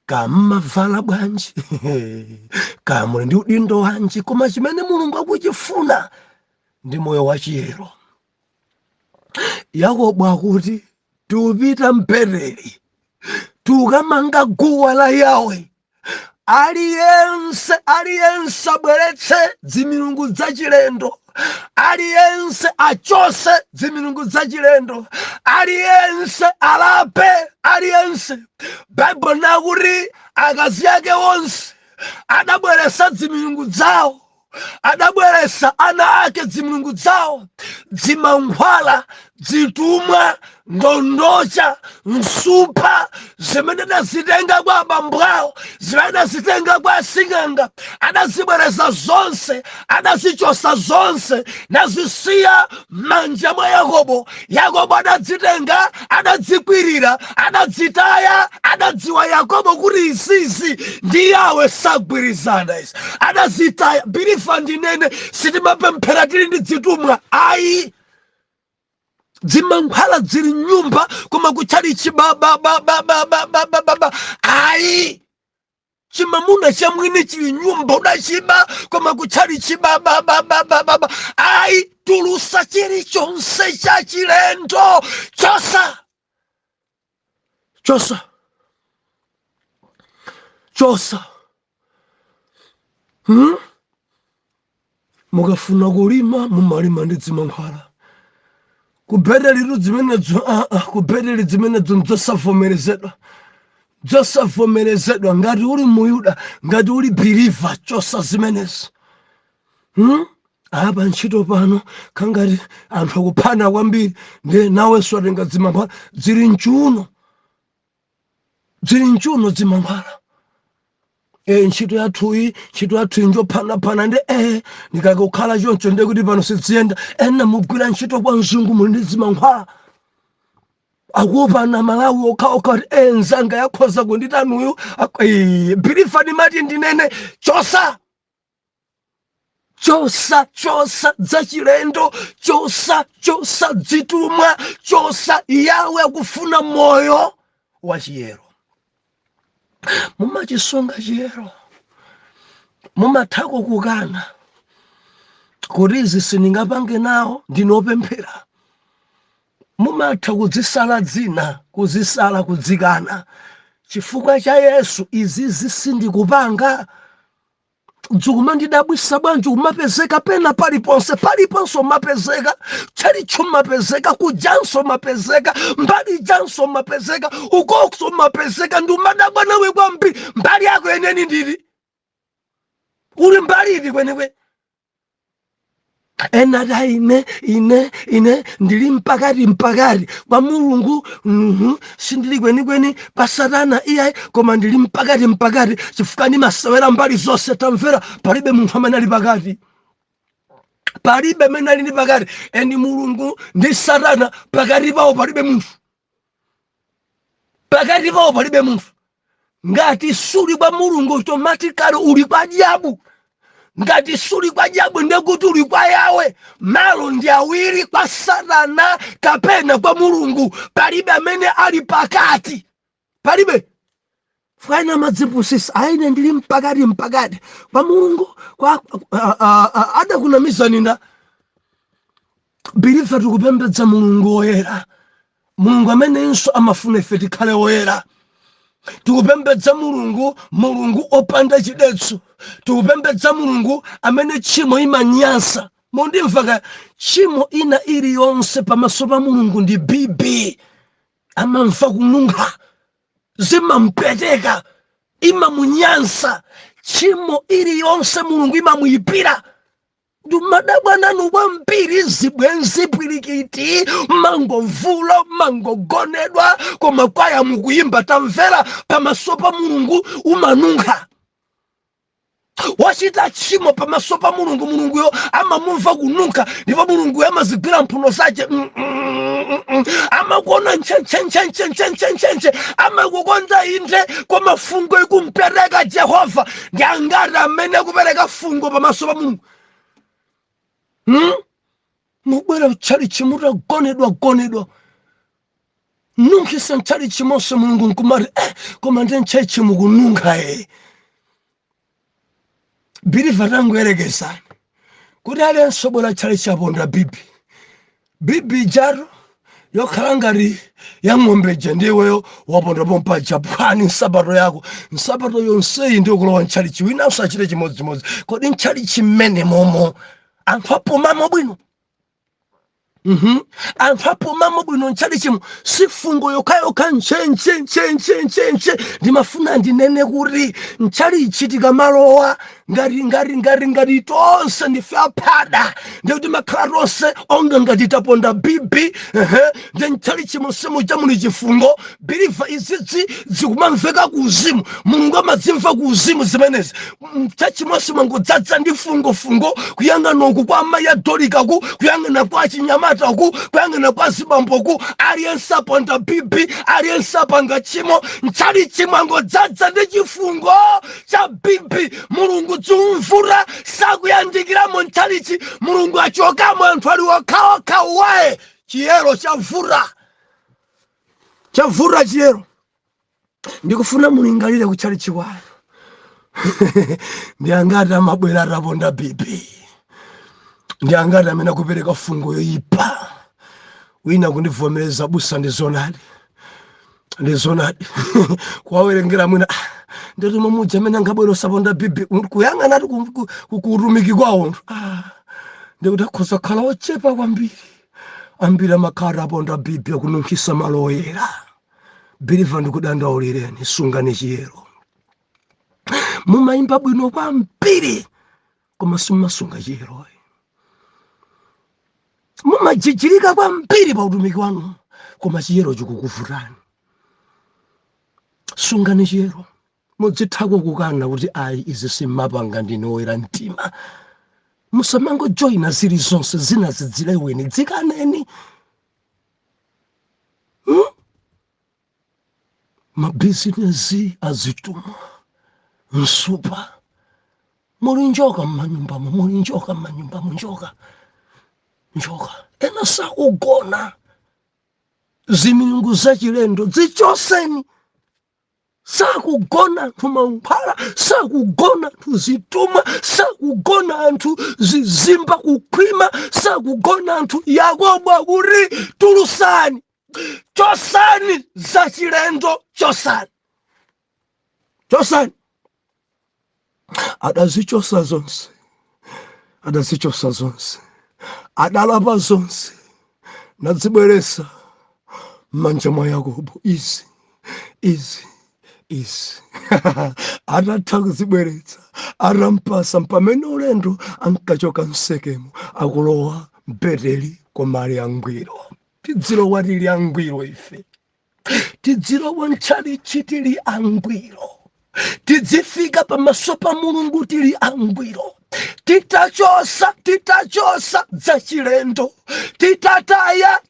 Kamavala bwanji, kamuli ndi udindo wanji, koma chimene mulungu akuchifuna ndi moyo wachiyero. Yakobo akuti tiupita mpereri, tukamanga guwa la Yawe, aliyense abweretse zimilungu zachilendo, aliyense achose zimilungu zachilendo, aliyense alape, aliyense. Bible nakuti akazi ake onse adabweresa zimilungu zawo, adabweresa ana ake zimilungu zawo, zimankhwala, zitumwa, ndondocha, msupa, zimene adazitenga kwa abambo awo, zimene adazitenga kwa asing'anga, adazibweresa zonse, adazichosa zonse, nazisiya manja mwa Yakobo. Yakobo adazitenga, adazikwirira, adazitaya, adadziwa Yakobo kuti izizi ndi Yawe sagwirizana izi. Adazitaya. Bilifa ndinene sitimapemphera tili ndi zitumwa, ayi. Zimankhwala zili nyumba koma kutchalichi ayi. Chimamuna cha mwini chili nyumba udachiba koma kutchalichi ayi. Tulusa chilichonse cha chilendo, chosa. Mukafuna kulima mumalima ndi zimankhwala. Kubedeli zimenezo nzosavomerezedwa ngati uli muyuda, ngati uli believer, chosa zimenezo. Apa ntchito pano kangati anthu akuphana kwambiri, nde nawenso atenga zimankhwala. Zili mchuno zimankhwala. Ntchito yathuyi njophana nde ndikakukhala choncho nde kuti pano siziyenda. Ena mugwira ntchito kwa mzungu muli ndi zimankhwala. Akuopana Malawi okhaokha kuti nzanga yakhoza kunditanuyu. Bilifa ndimati ndinene chosa zachilendo, chosa zitumwa, chosa. Yawe akufuna moyo wachiyero. Mumachisunga chiyero, mumathako kukana kuti izi sindingapange nawo, ndinopemphera. Mumatha kudzisala dzina, kudzikana chifukwa cha Yesu. Izizi sindikupanga. Dzukuma ndidabwisa bwanji umapezeka pena paliponse mapezeka, chalicho mapezeka, kujanso mapezeka, mbali janso mapezeka, ukokso mapezeka. Ndumadabwa nawe kwambiri, mbali yako yeneni ndili uli mbali ili kwenekwe. Enada ine ndili mpakati kwa Mulungu. Sindili kweni pa Satana iyayi, koma ndili mpakati chifukwa ndimasewera mbali zonse. Tamvera, palibe munthu amene ali pakati, palibe amene ali ndi pakati. Eni Mulungu ndi Satana pakati pawo palibe munthu. Ngati suli kwa Mulungu automatically uli kwa diabu. Ngati suli kwa diabu ndekuti uli kwa Yawe. Malo ndi awiri, kwa Satana kapena kwa Mulungu. Palibe amene ali pakati, palibe. Fwana madzipusisa aine ndili mpakati kwa Mulungu, kwa adakunamiza nina. Believer tukupembedza Mulungu woyera. Mulungu amenenso amafuna ife tikhale woyera. Tukupembedza Mulungu opanda chidetso. Tukupembedza Mulungu amene tchimo imanyansa. Mondimvaka tchimo ina iliyonse pamaso pa Mulungu ndi bibi. Amamva kununkha, zimampeteka, imamunyansa. Tchimo iliyonse Mulungu imamuyipira. Dumadabwa nanu wambiri zibwenzi pwilikiti, mangovula, mangogonedwa, koma kwaya mukuyimba tamvera pamaso pa Mulungu umanunkha. Wachita tchimo pamaso pa Mulungu yo amamumva kununkha, ndipo Mulungu amazigwira mphuno zake. Amakuona nchenche, amakukonza inde koma fungo ikumpereka Jehova. Ndi angati amene kupereka fungo pamaso pa Mulungu. Mubwera chali chimuta gonedwa. Nunkhisa chali chimose Mulungu nkumati koma ndi chali chimukununkha Believer tangu erekesana. Kuti aliyense bwera chali chaponda bibi jaro yokhala ngati ya ng'ombe ndiweyo waponda pompa chapani nsapato yako. Nsapato yonseyi ndi kulowa nchali chiwina usachite chimodzimodzi. Kodi nchali chimene momo anthu apumamo bwino. Anthu apumamo bwino nchali chimo sifungo yokha nchenche. Ndimafuna ndinene kuti nchali chitika malowa ngati tonse ndife aphada. Ndikuti makhala tonse onga ngati taponda bibi. Ndi nchali chimo semuja muli chifungo. Believer izizi zikumamveka kuuzimu. Mulungu amazimva kuuzimu zimenezi. Chachimose mangodzadza ndi fungo kuyang'ana uku kwa amayi adolikaku, kuyang'ana kwa chinyamata ku, kuyang'ana kwa zibamboku. Aliyense aponda bibi, aliyense apanga chimo. Nchali chimo angodzadza ndi chifungo cha bibi. Mulungu dzumvura sakuyandikiramo nchalichi. Mulungu achokamo anthu ali okha wae. Chiyero chavura chiyero. Ndikufuna mulingalire kuchalichi wanu. Ndi angati amabwera ataponda bibi. Ndi angati amene kupereka fungo yoyipa. Wina kundivomereza busa ndi zonadi. Kwawerengera mwina ndati mumuja amene angabwera saponda bibi kuyang'ana kukurumiki kwawo. Ndikuti akhoza khala ochepa kwambiri. Ambira makhala aponda bibi akununkhisa malo oyera. Believer ndikudandaulireni sungani chiyero. Mumayimba bwino kwambiri koma simumasunga chiyero. Mumajijirika kwambiri pa utumiki wanu koma chiyero chikukuvutani. Sungani chiyero. Mudzithako kukana kuti ayi izi simapanga ndine woyera mtima. Musamango joina zili zonse zina zidzileweni dzikaneni. Mabizinesi azituma msupa. Muli njoka mmanyumbamo, njoka. Ena sakugona. Zimilungu zachilendo zichoseni. Sakugona anthu maumphala, sakugona anthu zituma, sakugona anthu zizimba kukhwima, sakugona anthu Yakobo akuti tulusani. Chosani zachilendo, chosani. Adazichosa zonse. Adalapa zonse. Nadzibweresa manja mwa Yakobo. Easy. Adatha kuzibweretsa. Arampasa pamene ulendo ankachoka msekemo. Akulowa Beteli komali angwiro. Tidzilowa tili angwiro ife. Tidzilowa nchalichi tili angwiro. Tidzifika pamaso pa Mulungu tili angwiro. Titachosa zachilendo. Titataya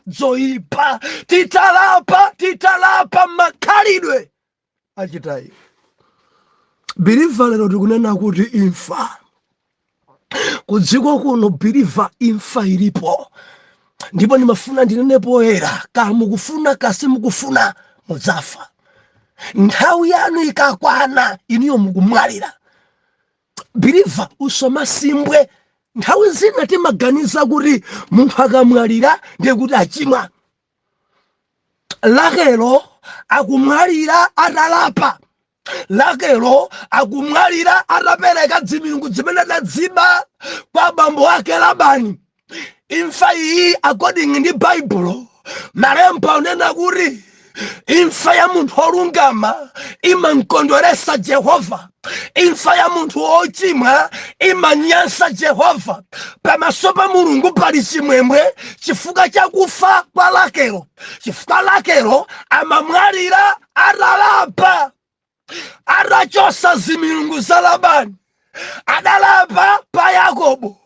zoyipa. Titalapa makhalidwe achitayi. Believer lero tikunena kuti imfa. Kudziko kuno believer imfa ilipo. Ndipo ndimafuna ndinenepo era kamukufuna kasimukufuna mudzafa. Nthawi yanu ikakwana iniyo mukumwalira. Believer usomasimbwe nthawi zina timaganiza kuti munthu akamwalira ndiye kuti achimwa. Lakelo akumwalira atalapa. Lakelo akumwalira atapereka dzimilungu zimene adaziba kwa bambo ake Labani. Imfa iyi according ndi Baibulo malemba unena kuti imfa ya munthu olungama imamkondweresa Jehova. Imfa ya munthu ochimwa imanyansa Jehova. Pamaso pa Mulungu pali chimwemwe chifukwa cha kufa kwa Lakelo. Chifukwa Lakelo amamwalira atalapa, atachosa zimilungu za Labani, adalapa pa Yakobo,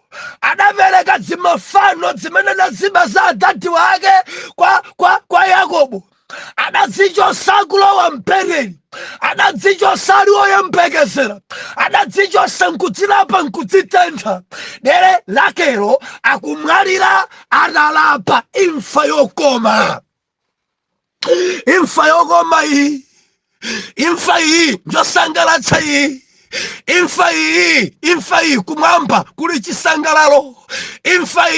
adapereka zimafano zimene adaziba za adadi wake kwa Yakobo, adazichosa kulowa mpereri, adazichosa aliwoye mpekezera, adazichosa nkutilapa nkudzitentha. Dere Lakelo akumwalira atalapa. Imfa yokoma, imfa yokoma iyi, imfa iyi njosangalatsa iyi. Imfa iyi kumwamba kuli chisangalalo. Imfa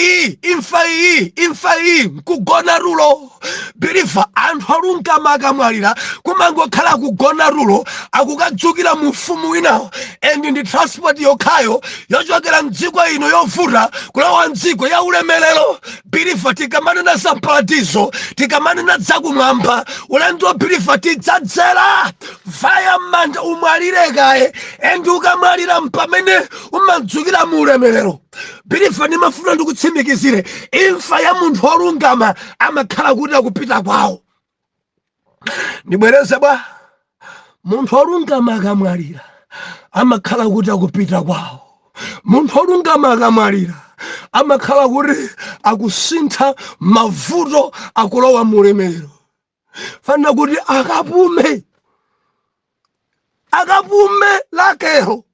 iyi nkugona rulo. Biliva anthu olungama akamwalira kumangokhala kugona rulo, akukadzukira mu ufumu winawo. Endi ndi transport yokhayo yochokera mdziko ino yovuta kulowa mdziko ya ulemerero. Biliva tikamanena za paradizo, tikamanena za kumwamba, ulendo biliva tidzadzera vaya manda umwalire kaye. Endi ukamwalira mpamene umadzukira mu ulemerero. Biliva nimafuna ndikutsimikizire imfa ya munthu olungama amakhala kuti akupita kwawo. Ndibwereze bwa munthu olungama akamwalira amakhala kuti akupita kwawo. Munthu olungama akamwalira amakhala kuti akusintha mavuto akulowa mu ulemerero. Fana kuti akapume Lakelo,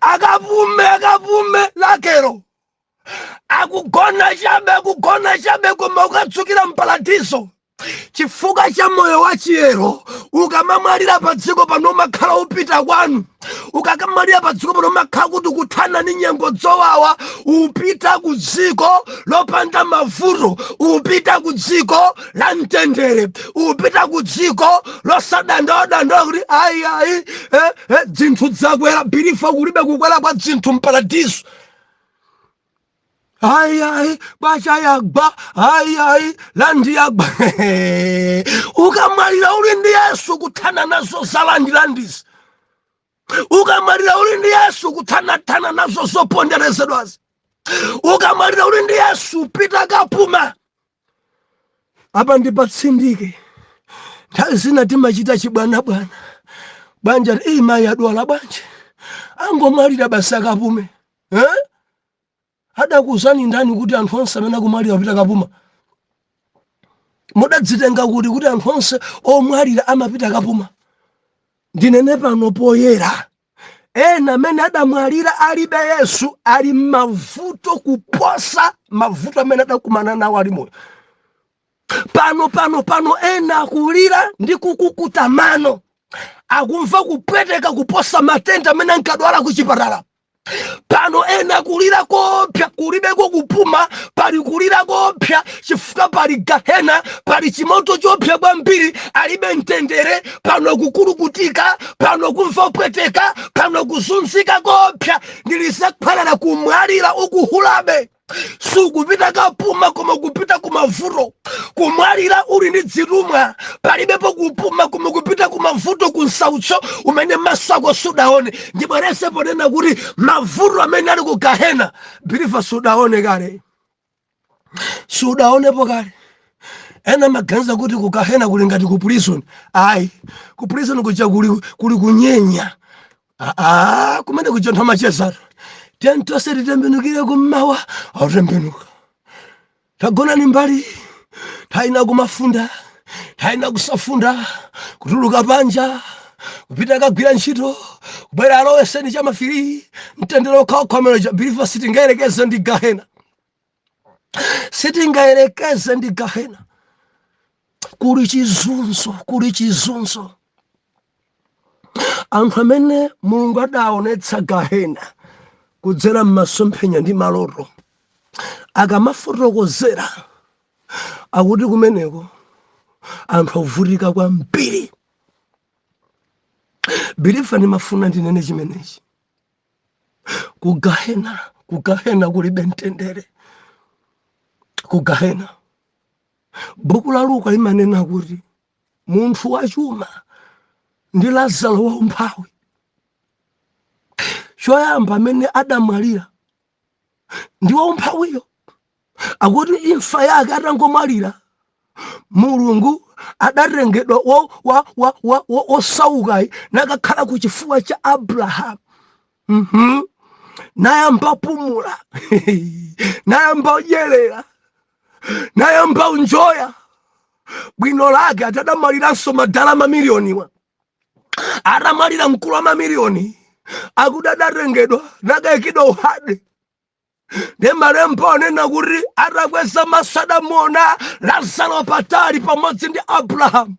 akapume Lakelo, akugona chabe koma ukadzukira mparadiso. Chifukwa cha moyo wa chiyero ukamamwalira pa dziko pano umakhala upita kwanu. Ukakamwalira pa dziko pano umakhala kuti kuthana ndi nyengo zowawa, upita ku dziko lopanda mavuto, upita ku dziko la mtendere, upita ku dziko losadandaula kuti ayi zinthu zakwera. Biliva kulibe kukwera kwa zinthu mparadiso. Ayi bacha yagba, ayi landi yagba. Ukamwalira uli ndi Yesu kuthana nazo zalandilandisi. Ukamwalira uli ndi Yesu kuthana nazo zoponderezedwazi. Ukamwalira uli ndi Yesu pita kapuma. Apa ndipatsindike nthawi zina timachita chibwanabwana. Banja mayi adwala bwanji angomwalira basi akapume. Adakuwuzani ndani kuti anthu onse amene akumwalira apita kapuma? Mudadzitenga kuti anthu onse omwalira amapita kapuma? Ndinene pano poyera ena amene adamwalira alibe Yesu ali mavuto kuposa mavuto amene adakumana nawo ali moyo. Pano ena akulira ndi kukukuta mano, akumva kupweteka kuposa matenda amene ankadwala ku chipatala. Pano ena kulira kopya kulibeko kupuma, pali kulira kopya chifukwa pali gahena, pali chimoto chopya kwambiri, alibe mtendere. Pano kukulukutika, pano kumva pweteka, pano kuzunzika kopya. Ndilisakuphalala kumwalira ukuhulabe. Sukupita kapuma koma kupita kumavuto. Kumwalira uli ndi dzirumwa, palibepo kupuma koma kupita kumavuto kunsautso umene maso ako sudaone. Ndibwerese ponena kuti mavuto amene ali ku gahena Biliva sudaone kale. Sudaonepo kale. Ena maganiza kuti ku gahena kuli ngati ku prison. Ayi, ku prison kuja kuli kunyenya. Kumene kuja nthu amachezatu. Tentose titembenukire kummawa autembenuka. Tagona ni mbali, taina kumafunda, taina kusafunda, kutuluka panja, kupita kagwira ntchito, kubwera alowese ni chamafiri, mtendero kaokomero cha Biliva sitingayerekeze ndi gahena. Sitingayerekeze ndi gahena. Kuli chizunzo. Anthu amene Mulungu adaonetsa gahena kudzera m'masomphenya ndi maloto akamafotokozera akuti kumeneko anthu avutika kwambiri. Bilifa ndimafuna ndinene chimenechi. Kugahena kulibe mtendere. Kugahena buku la Luka limanena kuti munthu wachuma ndi Lazaro waumphawi. Choyamba amene adamwalira ndi waumphawiyo. Akuti imfa yake atangomwalira Mulungu adatengedwa osauka nakakhala ku chifuwa cha Abrahamu. Nayamba pumula nayamba udyerera nayamba unjoya bwino lake. Atadamwaliranso madala mamiliyoni atamwalira mkulu wa mamiliyoni akuti adatengedwa nakayikidwa uhade. Malemba onena kuti atakweza maso adamuona Lazaro patali pamodzi ndi Abrahamu.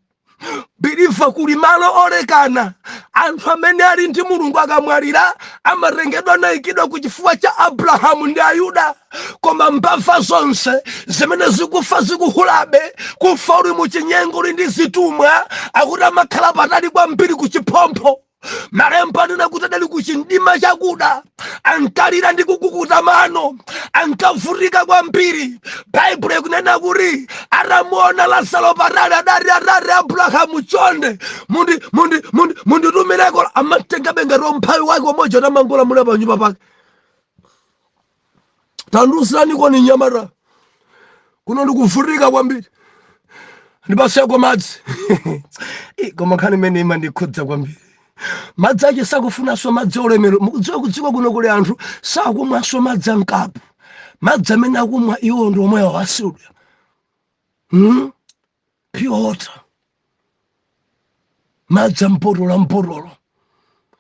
Bilifa kuli malo olekana. Anthu amene ali ndi Mulungu akamwalira amatengedwa nayikidwa ku chifuwa cha Abrahamu ndi Ayuda. Koma mbava zonse zimene zikufa zikuhulabe, kufa uli muchinyengo uli ndi zitumwa, akuti amakhala patali kwambiri ku chiphompho. Malemba anena kuti adali kuchindima chakuda, ankalira ndi kukukuta mano, ankavutika kwambiri. Baibulo ikunena kuti atamuona Lazaro patali adati Abrahamu chonde munditumireko. Amatenga bengero mphawi wake omwejo tamangola mule pa nyumba pake. Tandusirani koni nyamara kuno ndikuvutika kwambiri. Ndipaseko madzi koma nkhani imene imandikhudza kwambiri. Madzi ache sakufunanso madzi olemera. Mukudziwa kudziko kuno kuli anthu sakumwanso madzi ankapu. Madzi amene akumwa iwo ndi omwe awasudya. Pure water. Madzi mpotolo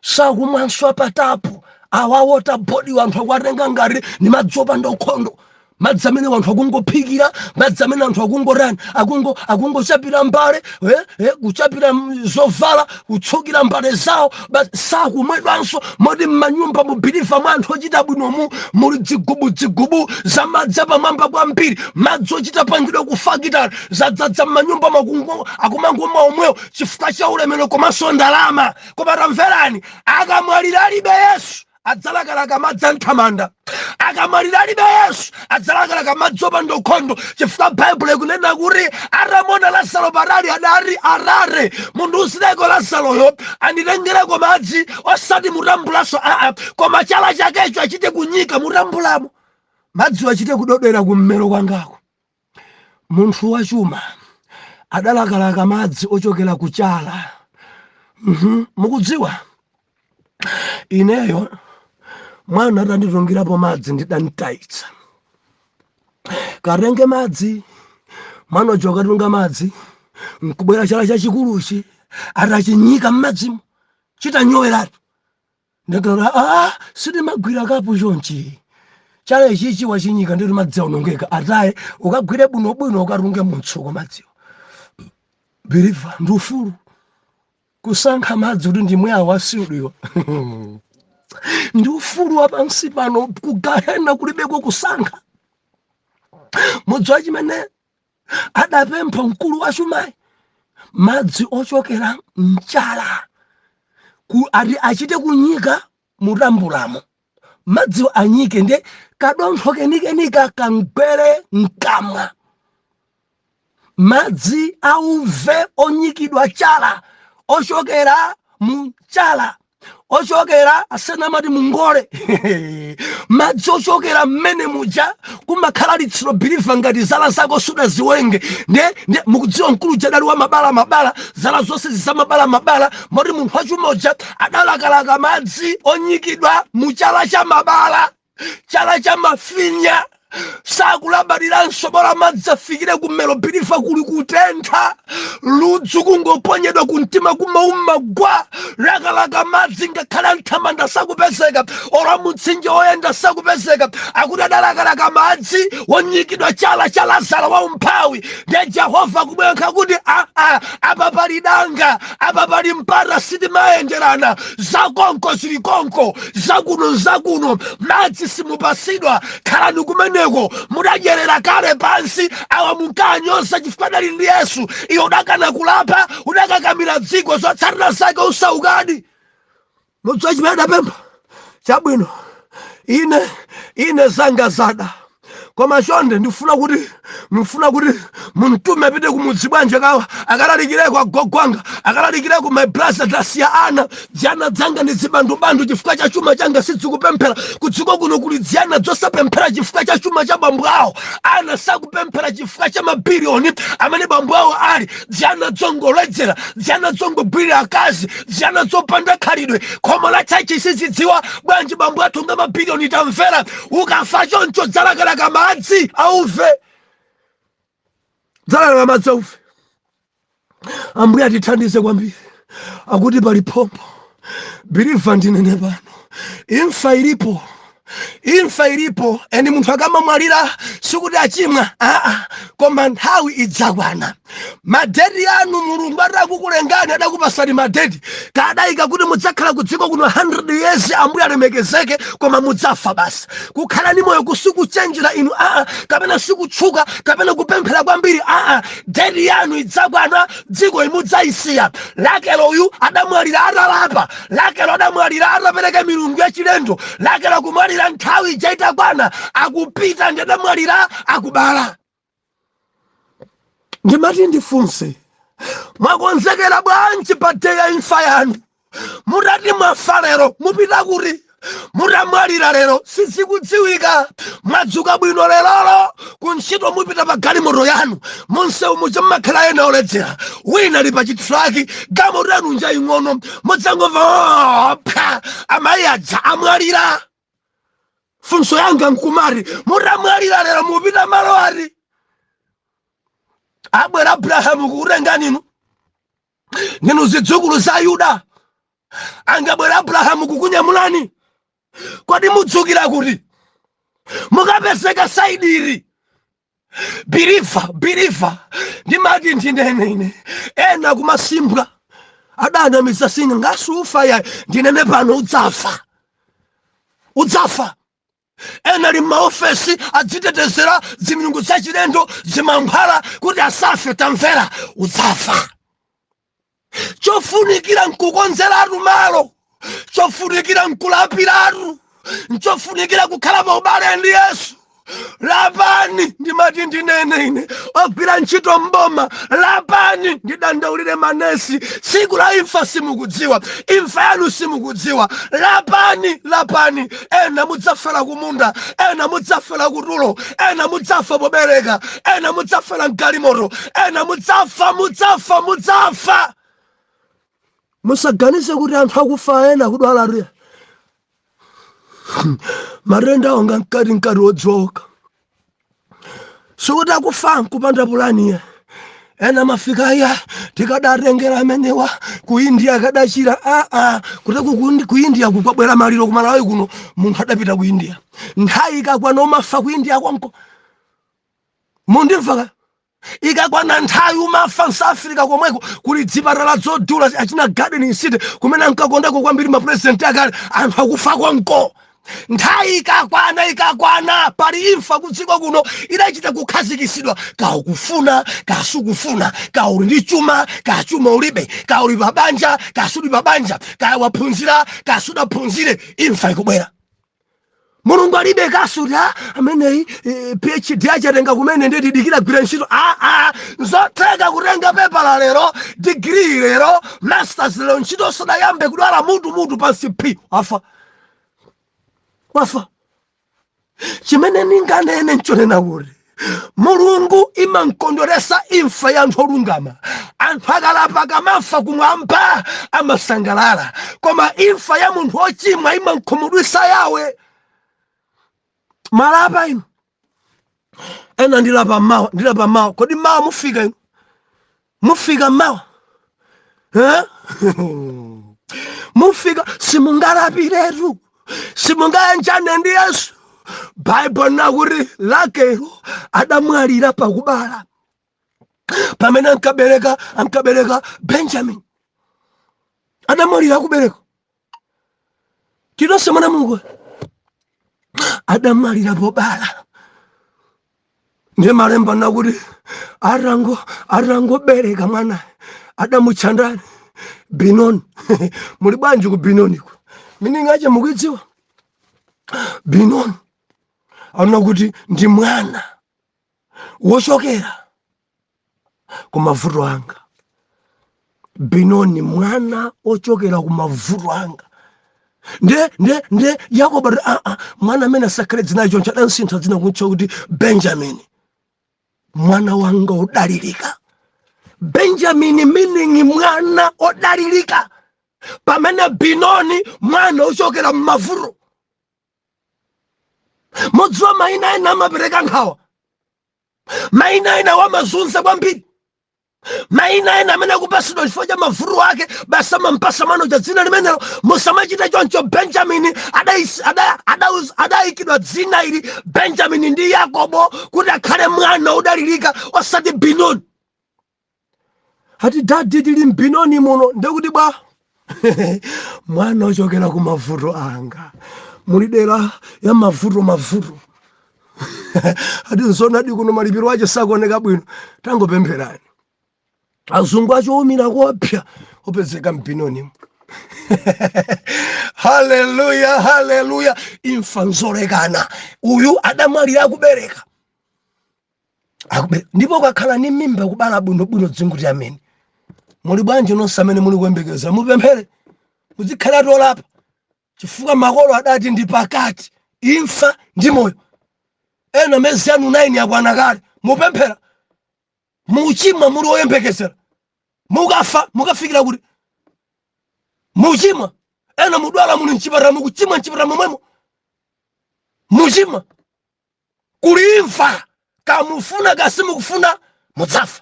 sakumwanso apatapo. Awa water body wanthu akwatenga ngati ni madzi opanda ukhondo. Madzi amene wanthu akungophikira, madzi amene anthu akungorani, akungochapira mbale, kuchapira zovala, kutsukira mbale zawo, sakumwedwanso moti m'manyumba mu Bilifa mwa anthu ochita bwinomu muli dzigubu za madzi apamwamba kwambiri. Madzi ochita pangidwa kufakitana zadzadza m'manyumba akumangomwa omwewo chifukwa cha ulemero komanso ndalama. Koma tamverani, akamwalira alibe Yesu adzalakalaka madzi anthamanda. Akamwalira alibe Yesu adzalakalaka madzi opanda ukhondo. Chifukwa Baibulo ikunena kuti atamona Lazaro patali adati arare munthu usireko Lazaroyo anditengereko madzi osati mutambulaso koma chala chakecho achite kunyika mutambulamo. Madziwo achite kudodera kummero kwangako. Munthu wachuma adalakalaka madzi ochokera kuchala. Mukudziwa ineyo mwana atanditungirapo madzi ndidanitaitsa. Katenge madzi mwana uja akatunga madzi nkubwera chala chachikuluchi atachinyika m'madzimu chitanyoweratu. Ndakhala sindimagwira kapu chonchi. Chala ichichi wachinyika nditi madzi aunongeka. Ataye ukagwire bwinobwino ukatunge mutsuko madziwo. Bilifa ndi ufulu kusankha madzi kuti ndimwe awasudwa. Ndi ufulu wa pansi pano kugahena kulibeko kusankha. Mudziwa chimene adapempha mkulu wa chumayi? Madzi ochokera mchala ati achite kunyika mutambulamo. Madziwo anyike ndi kadontho kenikenika kangwere mkamwa. Madzi auve onyikidwa chala ochokera mchala ochokera asenamati mungole. Madzi ochokera mmene muja kumakhala litsiro Bilifa ngati zala zako suda ziwenge. Nde mukudziwa mkulu jadali wa mabala zala zonse zizamabala moti munthu wachumoja adalakalaka madzi onyikidwa muchala cha mabala, chala cha mafinya, sakulabadiranso bola madzi afikire kumelo birifa kuli kutentha ludzu kungoponyedwa kumtima kumauma gwa lakalaka madzi ngakhala nthamanda sakupezeka ora mutsinje oyenda sakupezeka akuti adalakalaka madzi wonyikidwa chala cha Lazaro wa umphawi ndiye Jehova kumwekha kuti apa pali danga apa pali mpata sitimayenderana zakonko zili konko zakuno madzi simupasidwa khalani kumeneko mudadyerera kale pansi awa munkanyoza chifukwa dali ndi Yesu iyo udakana kulapa udakakamira dziko zotsatira zake usaukadi mudziwa chimene adapempha chabwino ine zanga zada koma chonde ndifuna kuti muntume apite kumudzi bwanje kawa akalalikireko agogwanga akalalikireko my brother dasiya ana dzana dzanga ndi zibandubandu chifukwa cha chuma changa sidzikupemphera kudziko kuno kuli dzana dzosapemphera chifukwa cha chuma cha bambo awo ana sakupemphera chifukwa cha mabiliyoni amene bambo awo ali dzana dzongoledzera dzana dzongogwirira akazi dzana dzopanda khalidwe khomo la chachi sizidziwa bwanji bambo athu nga mabiliyoni tamvera ukafa choncho dzalakalaka madzi auve dzalakalaka madzi auve Ambuye atithandize kwambiri akuti pali phombo believe ndinene pano imfa ilipo eni munthu akamamwalira sikuti achimwa koma nthawi idzakwana madedi anu mulungu atakukulengani adakupasani madedi kadayika kuti mudzakhala kudziko kuno 100 years Ambuye alemekezeke koma mudzafa basi kukhala ni moyo kusikuchenjera inu kapena sikutchuka kapena kupemphera kwambiri dedi yanu idzakwana dziko imudzayisiya lakelo uyu adamwalira atalapa lakelo adamwalira atapereka milungu yachilendo lakelo kumwalira nthawi idzaitakwana akupita ndi adamwalira akubala ndimati ndifunse mwakonzekera bwanji pa day ya imfa yanu mutati mwafa lero mupita kuti mutamwalira lero sizikudziwika mwadzuka bwino lerolo kuntchito mupita pa galimoto yanu munsewu muja mmakhala ena oledzera wina ali pa chitraki galimoto yanu nja ing'ono mudzangomva pha amayi adza amwalira funso yanga nkumati mutamwalira lero mupita malo ati abwera Abrahamu kukutenga ninu zidzukulu za Yuda angabwera Abrahamu kukunyamulani kodi mudzukira kuti mukapezeka saidiri believe ndimati ndinene ena kumasimbwa adanamiza singa ngasufa ya ndinene pano udzafa ena li maofesi adzitetezera zimilungu zachilendo zimamphara kuti asafe tamvera udzafa chofunikira nkukonzeratu malo chofunikira nkulapiratu nchofunikira kukhala pa ubale ndi Yesu lapani ndimati ndinene ine ogwira ntchito mboma lapani ndidandaulire manesi tsiku la imfa simukudziwa imfa yanu simukudziwa lapani ena mudzafera kumunda ena mudzafera kutulo ena mudzafa pobereka ena mudzafera mgalimoto ena mudzafa musaganize kuti anthu akufa ena kudwala marenda wanga nkati wodzoka sikuti akufa nkupanda pulani ena mafika ya tikadatengera amenewa ku India kadachira kuti ku India kukwabwera maliro kumalawi kuno munthu adapita ku India nthawi ikakwana umafa ku India kwanko mundimva ikakwana nthawi umafa South Africa komweko kuli dzipatala dzodula achina garden city kumene ankakondako kwambiri ma president akale anthu akufa kwanko nthawi ikakwana pali imfa kudziko kuno idachita kukhazikisidwa kaukufuna kasukufuna kauli ndi chuma kachuma ulibe kauli pabanja kasudi pabanja kawaphunzira kasudaphunzire imfa ikubwera mulungu alibe kasudi ameneyi PhD achatenga kumene ndi didikira gwira ntchito zotheka kutenga pepa la lero degree lero masters lero ntchito sadayambe kudwala mutu pansi wafa chimene ninganene nchonena kuti mulungu imankondweresa imfa ya anthu olungama anthu akalapa akamafa kumwamba amasangalala koma imfa ya munthu ochimwa imankhumudwisa yawe malapa ino ena ndilapa mawa kodi mawa mufika inu mufika mawa mufika simungalapiretu simungayanjane ndi Yesu. Bible nakuti Rakelo adamwalira pakubala pamene ankabereka Benjamin, adamwalira kubereka tinonse mwana Mulungu adamwalira pobala. Ndiye malemba nakuti arango bereka mwana adamutchandani Binoni. Muli bwanji ku Binoni ku mini ngache mukudziwa Binoni aona kuti ndi mwana wochokera ku mavuto anga. Binoni mwana ochokera ku mavuto anga. Nde Yakobo mwana amene asakale dzina choncho adansintha dzina kutcha kuti Benjamin, mwana wanga odalirika. Benjamin meaning mwana odalirika, pamene Binoni mwana ochokera mu mavuto. Modziwa maina ena amapereka nkhawa, maina ena wamazunza kwambiri, maina ena amene akupasidwa chifukwa cha mavuto ake basi amampasa mwana cha dzina limenelo. Musamachita choncho. Benjamin adayikidwa dzina ili Benjamin ndi Yakobo kuti akhale mwana odalirika osati Binoni. Ati dadi tili Binoni muno ndekuti bwa mwana ochokera ku mavuto anga. Muli dera ya mavuto ati nsonadi kuno malipiro ache sakuoneka bwino, tangopempherani. Azungu acho omira kopya opezeka Binoni. Haleluya, haleluya. Imfa nzolekana. Uyu adamwalira kubereka ndipo kakhala ni mimba kubala bwino dzinguti amene. Muli bwanji nonse amene muli kuyembekeza mupemphere muzikhala tolapa chifukwa makolo adati ndi pakati imfa ndi moyo. Ena mezi anu 9 yakwana kale mupemphera. Muchimwa muli oyembekezera mukafa mukafikira kuti muchimwa. Ena mudwala muli mchipatala mukuchimwa mchipatala momwemo muchimwa. Kuli imfa kamufuna kasimukufuna mudzafa.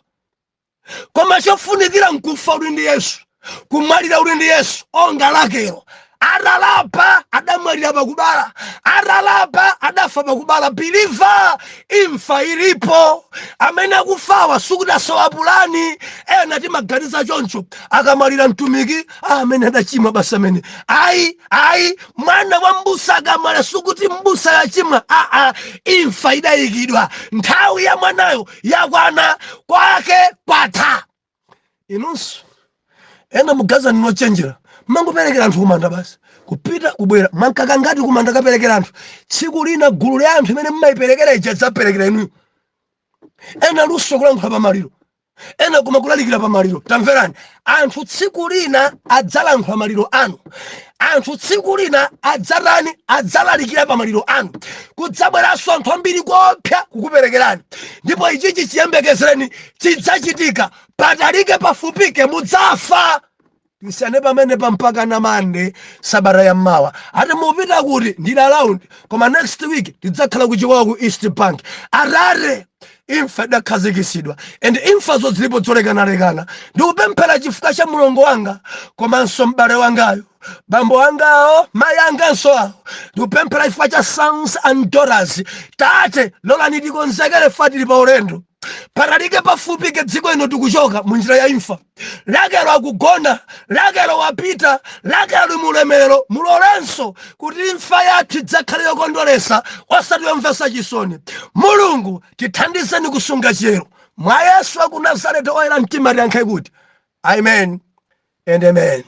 Koma chofunikira nkufa uli ndi Yesu, kumwalira uli ndi Yesu. Onga Rakelo adalapa adamwalira pakubala, adalapa adafa pakubala. Believer, imfa ilipo. Amene akufawa sikudasowa pulani. Ena timaganiza choncho akamwalira mtumiki amene adachimwa basi amene. Ayi mwana wa mbusa akamwalira sukuti mbusa yachimwa. Imfa idayikidwa. Nthawi ya mwanayo yakwana kwake kwatha. Inunso ena mugaza ninochenjera mangoperekera anthu kumanda basi kupita kubwera mankaka ngati kumanda kaperekera anthu. Tsiku lina gulu la anthu imene mmayiperekera ija dzaperekera inuyo. Ena luso kulankhula pamaliro, ena kumakulalikira pamaliro. Tamverani, anthu tsiku lina adzalankhula maliro anu. Anthu tsiku lina adzalalikira pamaliro anu. Kudzabweranso anthu ambiri kopya kukuperekerani. Ndipo ichichi chiyembekezereni chidzachitika. Patalike pafupike mudzafa. Tisane pamene pampaka na Mande sabata ya mmawa. Ati mupita kuti ndila round koma next week tidzakhala kuchiwawa ku East Bank. Arare imfa idakhazikisidwa and imfa zilipo zolekana. Ndikupemphera chifukwa cha mulongo wanga komanso m'bale wangayo, bambo wangawo, mayi anganso awo. Ndikupemphera chifukwa cha sons and daughters. Tate lolani tikonzekere fatili pa ulendo. Patalike pafupike dziko ino tikuchoka munjira ya imfa. Rakelo akugona, Rakelo wapita, Rakelo mulemerero. Mulolenso kuti imfa yathu idzakhale yokondweresa osati yomvetsa chisoni. Mulungu tithandizeni kusunga chiyero. Mwa Yesu wa ku Nazareti oyera mtima tiyankhe kuti amen and amen.